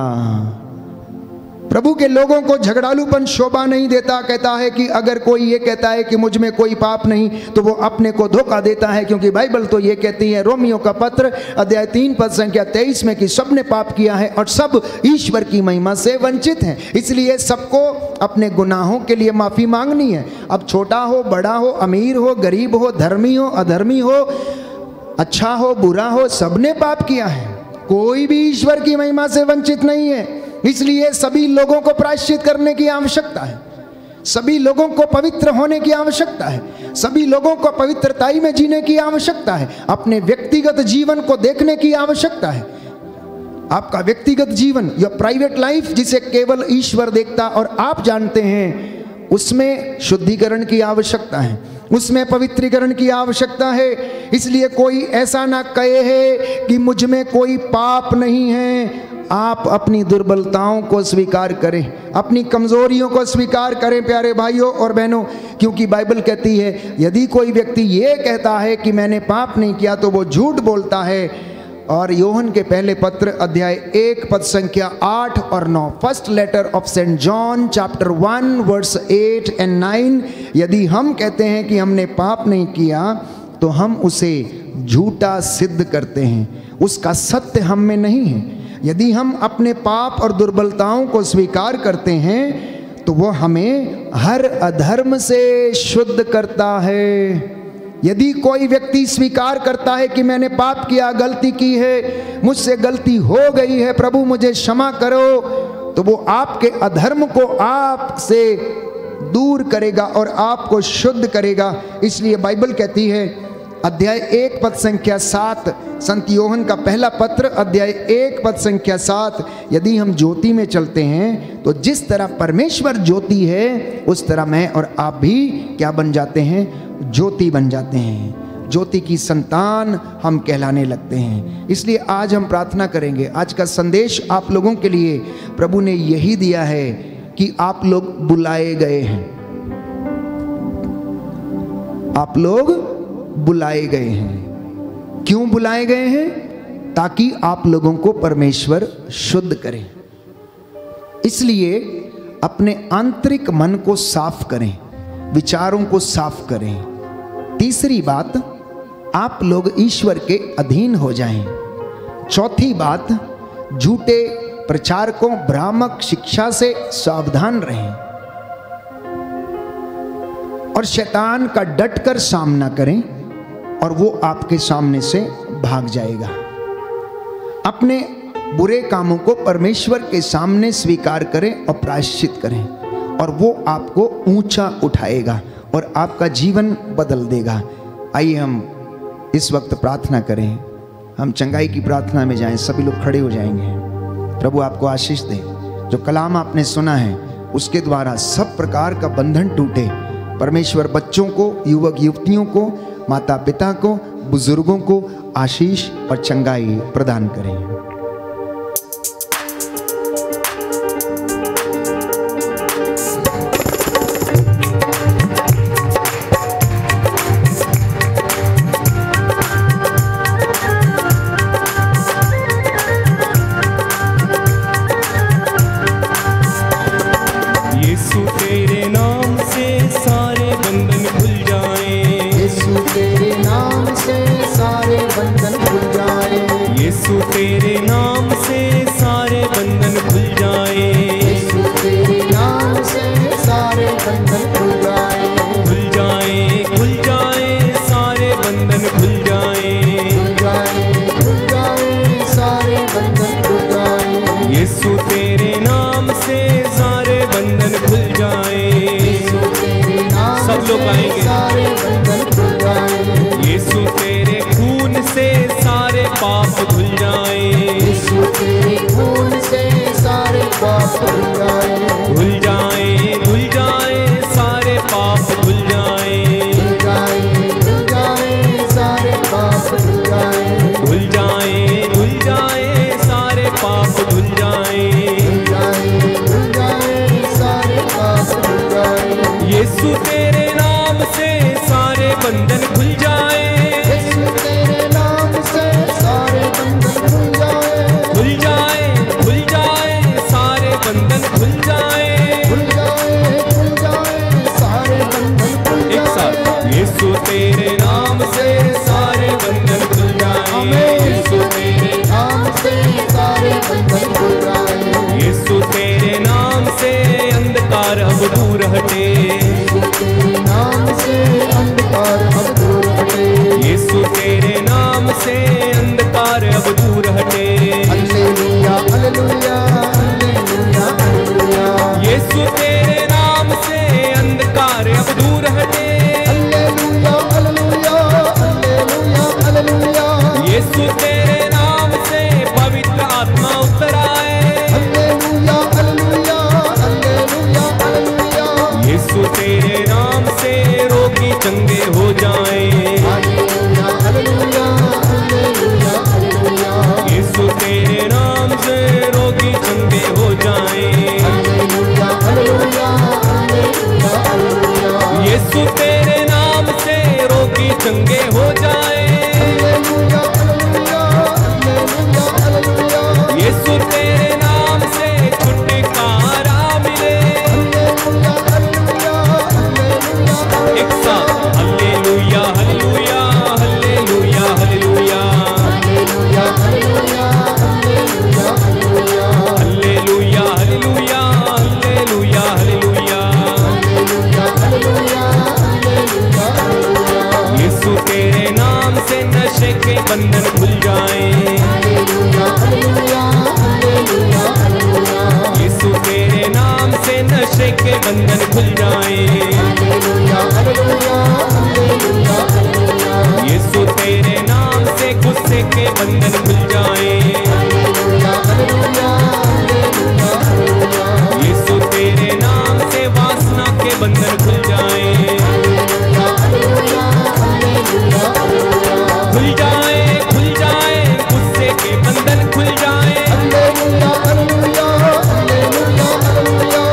प्रभु के लोगों को झगड़ालूपन शोभा नहीं देता। कहता है कि अगर कोई ये कहता है कि मुझ में कोई पाप नहीं तो वो अपने को धोखा देता है, क्योंकि बाइबल तो ये कहती है, रोमियो का पत्र अध्याय 3 पद संख्या 23 में, कि सबने पाप किया है और सब ईश्वर की महिमा से वंचित हैं। इसलिए सबको अपने गुनाहों के लिए माफी मांगनी है। अब छोटा हो, बड़ा हो, अमीर हो, गरीब हो, धर्मी हो, अधर्मी हो, अच्छा हो, बुरा हो, सबने पाप किया है। कोई भी ईश्वर की महिमा से वंचित नहीं है। इसलिए सभी लोगों को प्रायश्चित करने की आवश्यकता है, सभी लोगों को पवित्र होने की आवश्यकता है, सभी लोगों को पवित्रताई में जीने की आवश्यकता है, अपने व्यक्तिगत जीवन को देखने की आवश्यकता है। आपका व्यक्तिगत जीवन, योर प्राइवेट लाइफ, जिसे केवल ईश्वर देखता और आप जानते हैं, उसमें शुद्धिकरण की आवश्यकता है, उसमें पवित्रीकरण की आवश्यकता है। इसलिए कोई ऐसा ना कहे है कि मुझ में कोई पाप नहीं है। आप अपनी दुर्बलताओं को स्वीकार करें, अपनी कमजोरियों को स्वीकार करें प्यारे भाइयों और बहनों, क्योंकि बाइबल कहती है यदि कोई व्यक्ति ये कहता है कि मैंने पाप नहीं किया तो वो झूठ बोलता है। और यूहन्ना के पहले पत्र अध्याय 1 पद संख्या 8 और 9, first letter of Saint John chapter 1 verse 8 and 9, यदि हम कहते हैं कि हमने पाप नहीं किया तो हम उसे झूठा सिद्ध करते हैं, उसका सत्य हम में नहीं है। यदि हम अपने पाप और दुर्बलताओं को स्वीकार करते हैं तो वो हमें हर अधर्म से शुद्ध करता है। यदि कोई व्यक्ति स्वीकार करता है कि मैंने पाप किया, गलती की है, मुझसे गलती हो गई है, प्रभु मुझे क्षमा करो, तो वो आपके अधर्म को आपसे दूर करेगा और आपको शुद्ध करेगा। इसलिए बाइबल कहती है अध्याय 1 पद संख्या 7, संत यूहन्ना का पहला पत्र अध्याय 1 पद संख्या 7, यदि हम ज्योति में चलते हैं तो जिस तरह परमेश्वर ज्योति है उस तरह मैं और आप भी क्या बन जाते हैं? ज्योति बन जाते हैं। ज्योति की संतान हम कहलाने लगते हैं। इसलिए आज हम प्रार्थना करेंगे। आज का संदेश आप लोगों के लिए प्रभु ने यही दिया है कि आप लोग बुलाए गए हैं, आप लोग बुलाए गए हैं। क्यों बुलाए गए हैं? ताकि आप लोगों को परमेश्वर शुद्ध करे। इसलिए अपने आंतरिक मन को साफ करें, विचारों को साफ करें। तीसरी बात, आप लोग ईश्वर के अधीन हो जाएं। चौथी बात, झूठे प्रचारकों, भ्रामक शिक्षा से सावधान रहें और शैतान का डटकर सामना करें और वो आपके सामने से भाग जाएगा। अपने बुरे कामों को परमेश्वर के सामने स्वीकार करें और प्रायश्चित करें और वो आपको ऊंचा उठाएगा और आपका जीवन बदल देगा। आइए हम इस वक्त प्रार्थना करें। हम चंगाई की प्रार्थना में जाएं। सभी लोग खड़े हो जाएंगे। प्रभु आपको आशीष दे। जो कलाम आपने सुना है उसके द्वारा सब प्रकार का बंधन टूटे। परमेश्वर बच्चों को, युवक युवतियों को, माता पिता को, बुजुर्गों को आशीष और चंगाई प्रदान करें। खुल जाए सारे बंधन खुल जाए। यीशु तेरे नाम से पवित्र आत्मा उतर आए। हालेलुया हालेलुया हालेलुया हालेलुया। यीशु तेरे नाम से रोगी चंगे हो जाएं। हालेलुया हालेलुया हालेलुया हालेलुया। यीशु तेरे नाम से रोगी चंगे हो जाएं। हालेलुया हालेलुया हालेलुया हालेलुया। यीशु तेरे नाम से रोगी चंगे हो जाएं। हालेलुया हालेलुया हालेलुया हालेलुया। यीशु तेरे नाम से छुटकारा मिले। हालेलुया हालेलुया हालेलुया। एक साथ हालेलुया hallelujah hallelujah hallelujah hallelujah hallelujah hallelujah hallelujah. Hallelujah hallelujah hallelujah hallelujah. Hallelujah hallelujah hallelujah hallelujah. Yeshu तेरे नाम से नशे के बंधन खुल जाएं। हालेलुया हालेलुया हालेलुया हालेलुया। यीशु तेरे नाम से नशे के बंधन खुल जाएं। हालेलुया हालेलुया हालेलुया हालेलुया। यीशु तेरे नाम से गुस्से के बंधन खुल जाएं। हालेलुया हालेलुया हालेलुया हालेलुया। यीशु तेरे नाम से वासना के बंधन खुल जाएं। हालेलुया हालेलुया हालेलुया हालेलुया। खुल जाए गुस्से के बंधन खुल जाए। हालेलुया हालेलुया हालेलुया हालेलुया।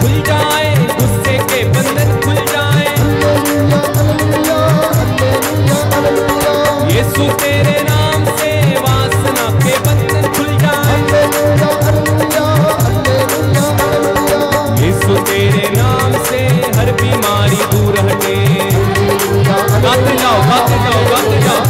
खुल जाए गुस्से के बंधन खुल जाए। हालेलुया हालेलुया हालेलुया हालेलुया। यीशु तेरे नाम से वासना के बंधन खुल जाए। हालेलुया हालेलुया हालेलुया हालेलुया। यीशु तेरे नाम से हर बीमारी दूर हटे। गाते जाओ गाते जाओ गाते जाओ।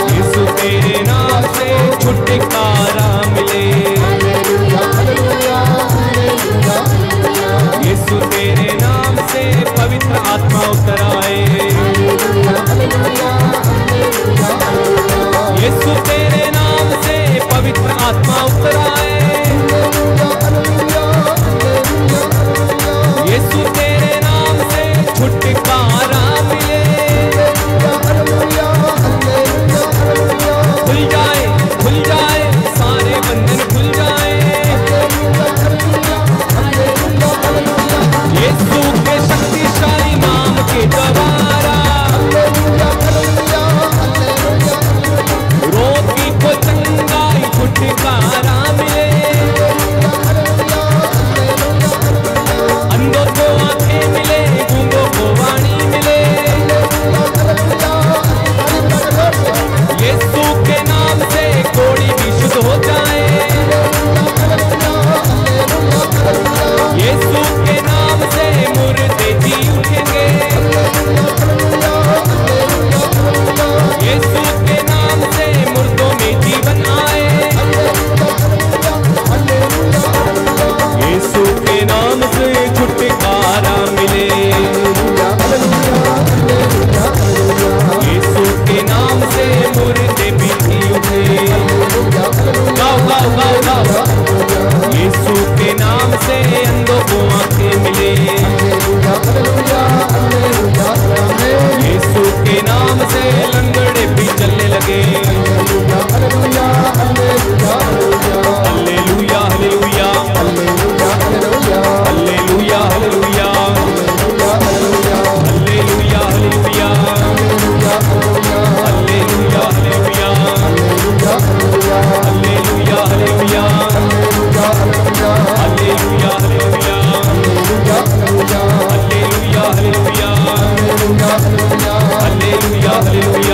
यीशु तेरे नाम से छुटकारा मिले। हालेलुया हालेलुया हालेलुया हालेलुया। यीशु तेरे नाम से पवित्र आत्मा उतर आए। हालेलुया हालेलुया हालेलुया हालेलुया। यीशु तेरे नाम से पवित्र आत्मा उतर आए। हालेलुया हालेलुया हालेलुया हालेलुया। यीशु तेरे नाम से छुटकारा मिले। हालेलुया हालेलुया हालेलुया। खुल जाए सारे बंधन खुल जाए। हालेलुया हालेलुया हालेलुया हालेलुया। यीशु के शक्तिशाली नाम के द्वारा हालेलुया हालेलुया हालेलुया हालेलुया। रोगी को चंगाई छुटकारा मिले। हालेलुया हालेलुया हालेलुया। अंधों को आंखें मिले, गूंगों को वाणी मिले। यीशु के नाम से कोढ़ी भी शुद्ध हो जाए। यीशु के नाम से मुर्दे जी उठेंगे। यीशु के नाम से मुर्दों में जीवन आए। यीशु के नाम से छुटकारा मिले। यीशु के नाम से मुर्दे भी जी उठे। गाओ गाओ गाओ गाओ। यीशु के नाम से अंधों को आंखें मिले। यीशु के नाम से लंगड़े भी चलने लगे। हालेलुया hallelujah hallelujah hallelujah hallelujah hallelujah hallelujah hallelujah hallelujah hallelujah hallelujah hallelujah hallelujah हालेलुया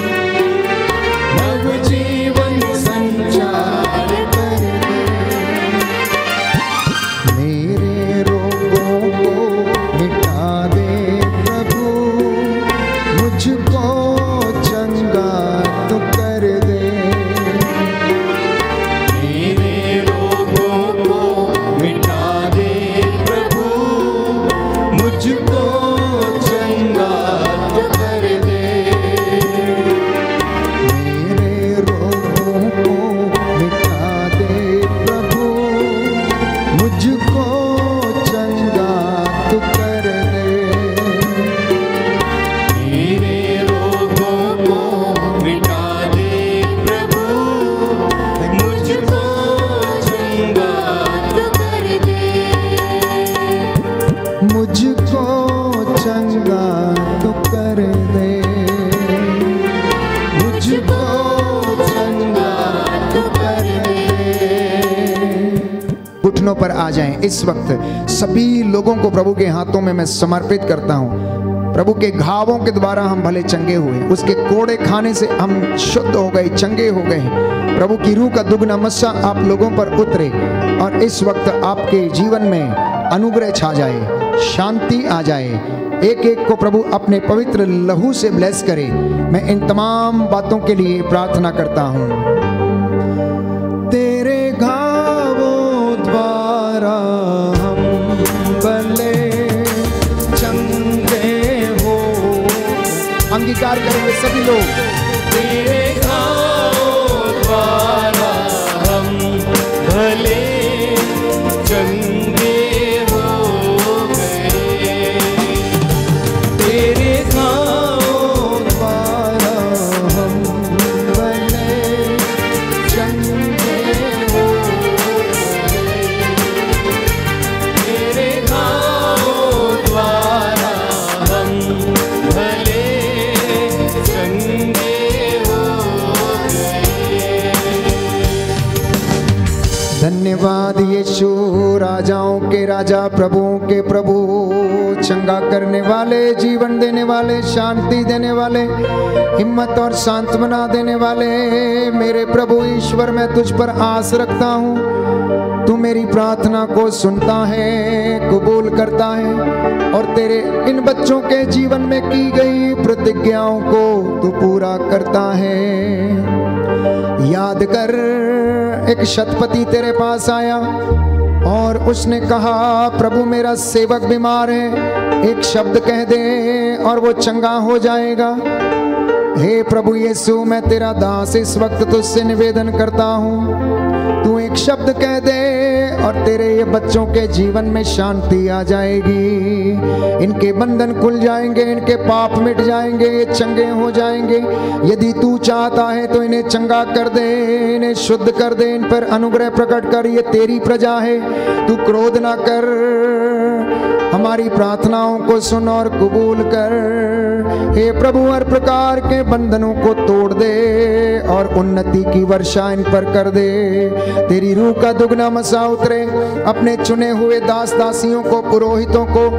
जीवनों पर आ जाएं। इस वक्त सभी लोगों को प्रभु के हाथों में मैं समर्पित करता हूं। प्रभु के घावों के द्वारा हम भले चंगे हुए, उसके कोड़े खाने से हम शुद्ध हो गए, चंगे हो गए। प्रभु की रूह का दुगना मस्सा आप लोगों पर उतरे और इस वक्त आपके जीवन में अनुग्रह छा जाए, शांति आ जाए। एक एक को प्रभु अपने पवित्र लहू से ब्लेस करे। मैं इन तमाम बातों के लिए प्रार्थना करता हूं। तेरे घावों द्वारा हम भले चंगे हो। अंगीकार करेंगे सभी लोग। तेरे घावों द्वारा हम भले चंगे हो गए। तेरे घावों द्वारा हम भले चंगे हो गए। तेरे घावों द्वारा हम भले चंगे हो गए। धन्यवाद यीशु, राजाओं के राजा, प्रभुओं के प्रभु, चंगा करने वाले, जीवन देने वाले, शांति देने वाले, हिम्मत और सांत्वना देने वाले मेरे प्रभु ईश्वर, मैं तुझ पर आस रखता हूँ। तू मेरी प्रार्थना को सुनता है, कबूल करता है और तेरे इन बच्चों के जीवन में की गई प्रतिज्ञाओं को तू पूरा करता है। याद कर, एक शतपति तेरे पास आया और उसने कहा, प्रभु मेरा सेवक बीमार है, एक शब्द कह दे और वो चंगा हो जाएगा। हे प्रभु यीशु, मैं तेरा दास इस वक्त तुझसे निवेदन करता हूँ, तू एक शब्द कह दे और तेरे ये बच्चों के जीवन में शांति आ जाएगी। इनके बंधन खुल जाएंगे, इनके पाप मिट जाएंगे, ये चंगे हो जाएंगे। यदि तू चाहता है तो इन्हें चंगा कर दे, इन्हें शुद्ध कर दे, इन पर अनुग्रह प्रकट कर। ये तेरी प्रजा है, तू क्रोध ना कर, हमारी प्रार्थनाओं को सुन और कबूल कर। हे प्रभु, हर प्रकार के बंधनों को तोड़ दे और उन्नति की वर्षा इन पर कर दे। तेरी रूह का दुगना मसा उतरे अपने चुने हुए दास दासियों को, पुरोहितों को,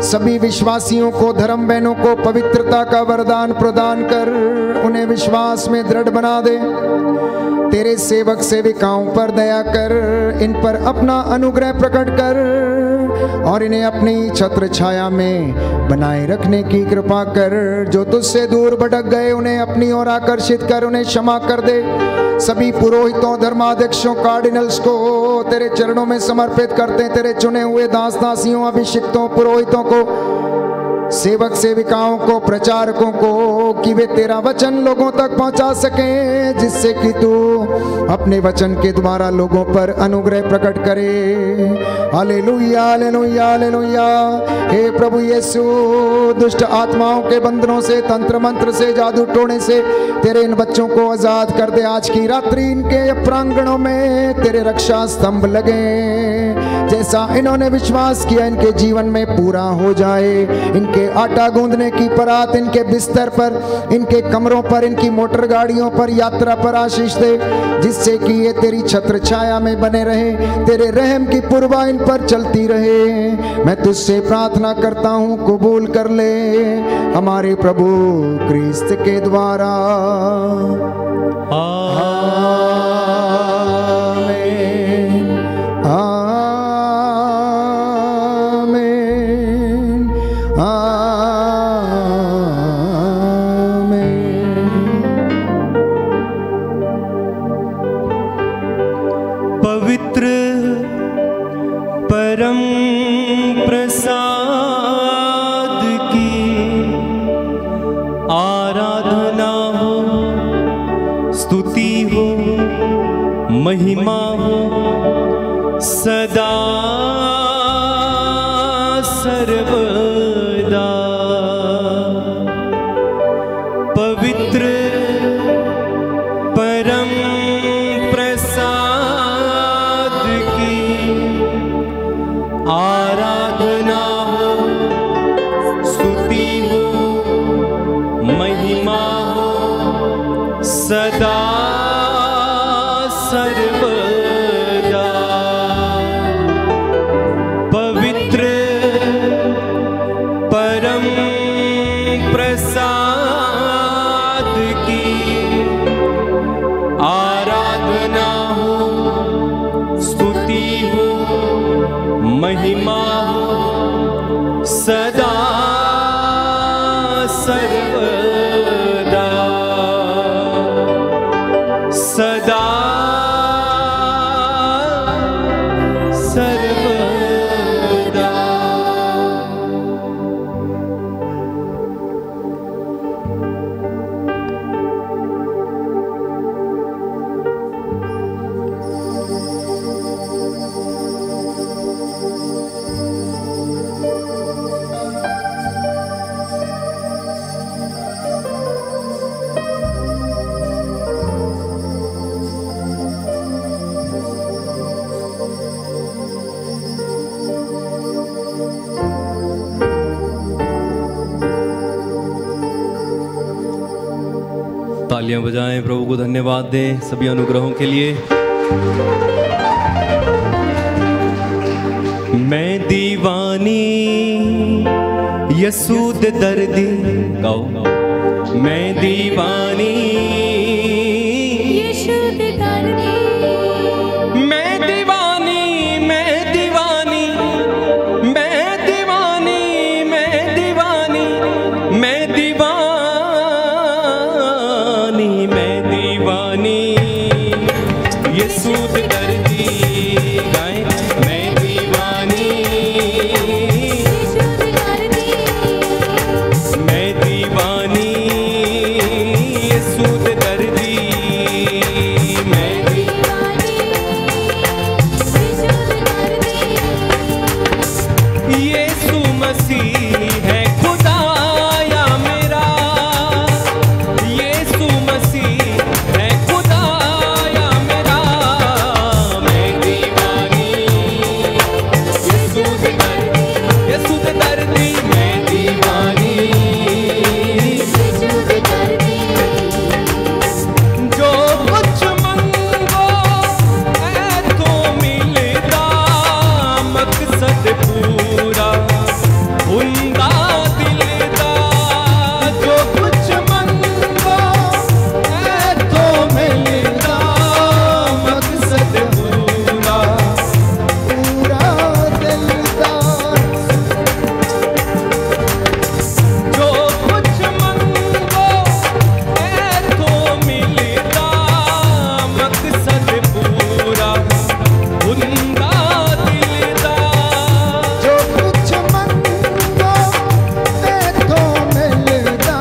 सभी विश्वासियों को, धर्म बहनों को पवित्रता का वरदान प्रदान कर, उन्हें विश्वास में दृढ़ बना दे। तेरे सेवक सेविकाओं पर दया कर, इन पर अपना अनुग्रह प्रकट कर और इन्हें अपनी छत्र छाया में बनाए रखने की कृपा कर। जो तुझसे दूर भटक गए उन्हें अपनी ओर आकर्षित कर, उन्हें क्षमा कर दे। सभी पुरोहितों, धर्माध्यक्षों, कार्डिनल्स को तेरे चरणों में समर्पित करते हैं। तेरे चुने हुए दास दासियों, अभिषिक्तों, पुरोहितों को, सेवक सेविकाओं को, प्रचारकों को, कि वे तेरा वचन लोगों तक पहुंचा सके, जिससे कि तू अपने वचन के द्वारा लोगों पर अनुग्रह प्रकट करे। हालेलुया, हालेलुया, हालेलुया। हे प्रभु यीशु, दुष्ट आत्माओं के बंधनों से, तंत्र मंत्र से, जादू टोने से तेरे इन बच्चों को आजाद कर दे। आज की रात्रि इनके प्रांगणों में तेरे रक्षा स्तंभ लगे, जैसा इन्होंने विश्वास किया इनके जीवन में पूरा हो जाए। इनके आटा गूंदने की परात इनके बिस्तर पर, इनके कमरों पर, इनकी मोटर गाड़ियों पर, यात्रा पर आशीष दे, जिससे कि ये तेरी छत्र छाया में बने रहे, तेरे रहम की पुरवा इन पर चलती रहे। मैं तुझसे प्रार्थना करता हूँ, कबूल कर ले हमारे प्रभु क्रिस्त के द्वारा। पवित्र परम प्रसाद की आराधना हो, स्तुति हो, महिमा हो सदा सर्वदा। पवित्र परम प्रसाद की आराधना हो, स्तुति हो, महिमा हो सदा सर्वदा। प्रसाद की आराधना हो, स्तुति हो, महिमा हो सदा सर्वदा, सदा सर्वदा। तालियां बजाएं, प्रभु को धन्यवाद दें सभी अनुग्रहों के लिए। मैं दीवानी यसूद दर्दी गाओ, मैं दीवानी यसूद दर्दी, मैं दीवानी, मैं दीवानी, मैं दीवानी, मैं दीवानी, मैं दीवानी, मैं दीवानी यसूद दर्दी गाएं, मैं दीवानी, यसूद दर्दी, मैं दीवानी यसूद दर्दी, मैं दीवानी यसूद दर्दी। यीशु मसीह है खुदाया मेरा, यीशु मसीह है खुदाया मेरा, मैं दीवानी यसूद दर्दी, यसूद दर्दी, मैं दीवानी यसूद दर्दी, जो कुछ मंगो ऐ तो मिलता, मकसद पूरा हुंदा दिल दा, जो कुछ मंगो ऐ तो मिलता, मकसद पूरा पूरा दिलदार जो कुछ मंगो ऐ तो मिलता, मकसद पूरा हुंदा दिल दा, जो कुछ मंगो ते तो मिलदा,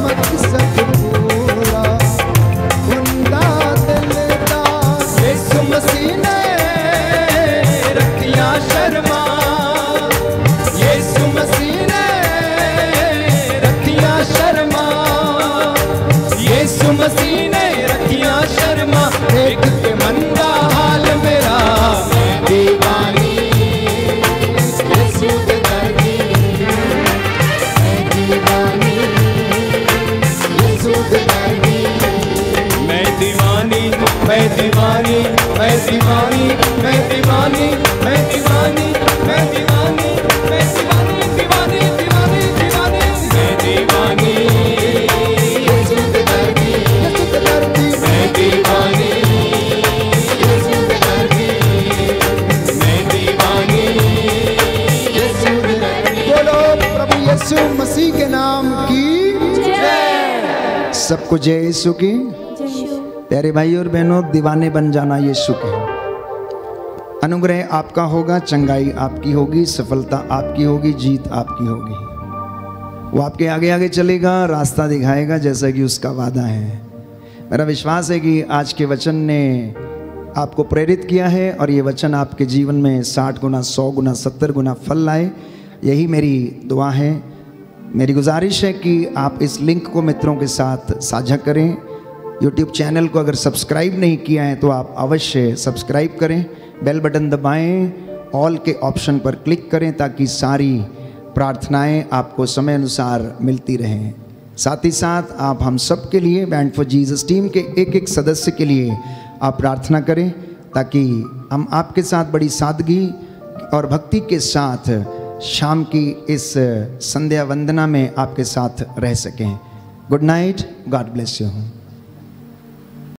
मकसद पूरा हुंदा दिलदार। यीशु मसीह ने रखिया शर्मा, यीशु मसीह ने रखिया शर्मा, यीशु मसीह ने रखिया शर्मा, एक के मन का हाल मेरा, मैं दीवानी यीशु दर्दी, मैं दीवानी यसूद दर्दी, मैं दीवानी, मैं दीवानी, मैं दीवानी, मैं दीवानी, मैं दीवानी, मैं दीवानी, मैं दीवानी, दीवानी, दीवानी, दीवानी, मैं दीवानी यसूद दर्दी, यसूद दर्दी मैं दीवानी यसूद दर्दी, मैं दीवानी यसूद दर्दी। बोलो प्रभु यीशु मसीह के नाम की जय। सबको जय यीशु की। प्यारे भाई और बहनों, दीवाने बन जाना यीशु के। अनुग्रह आपका होगा, चंगाई आपकी होगी, सफलता आपकी होगी, जीत आपकी होगी। वो आपके आगे आगे चलेगा, रास्ता दिखाएगा जैसा कि उसका वादा है। मेरा विश्वास है कि आज के वचन ने आपको प्रेरित किया है और ये वचन आपके जीवन में 60 गुना, 100 गुना, 70 गुना फल लाए। यही मेरी दुआ है। मेरी गुजारिश है कि आप इस लिंक को मित्रों के साथ साझा करें। यूट्यूब चैनल को अगर सब्सक्राइब नहीं किया है तो आप अवश्य सब्सक्राइब करें, बेल बटन दबाएं, ऑल के ऑप्शन पर क्लिक करें ताकि सारी प्रार्थनाएं आपको समय अनुसार मिलती रहें। साथ ही साथ आप हम सब के लिए, बैंड फॉर जीसस टीम के एक एक सदस्य के लिए आप प्रार्थना करें ताकि हम आपके साथ बड़ी सादगी और भक्ति के साथ शाम की इस संध्या वंदना में आपके साथ रह सकें। Good night, God bless you.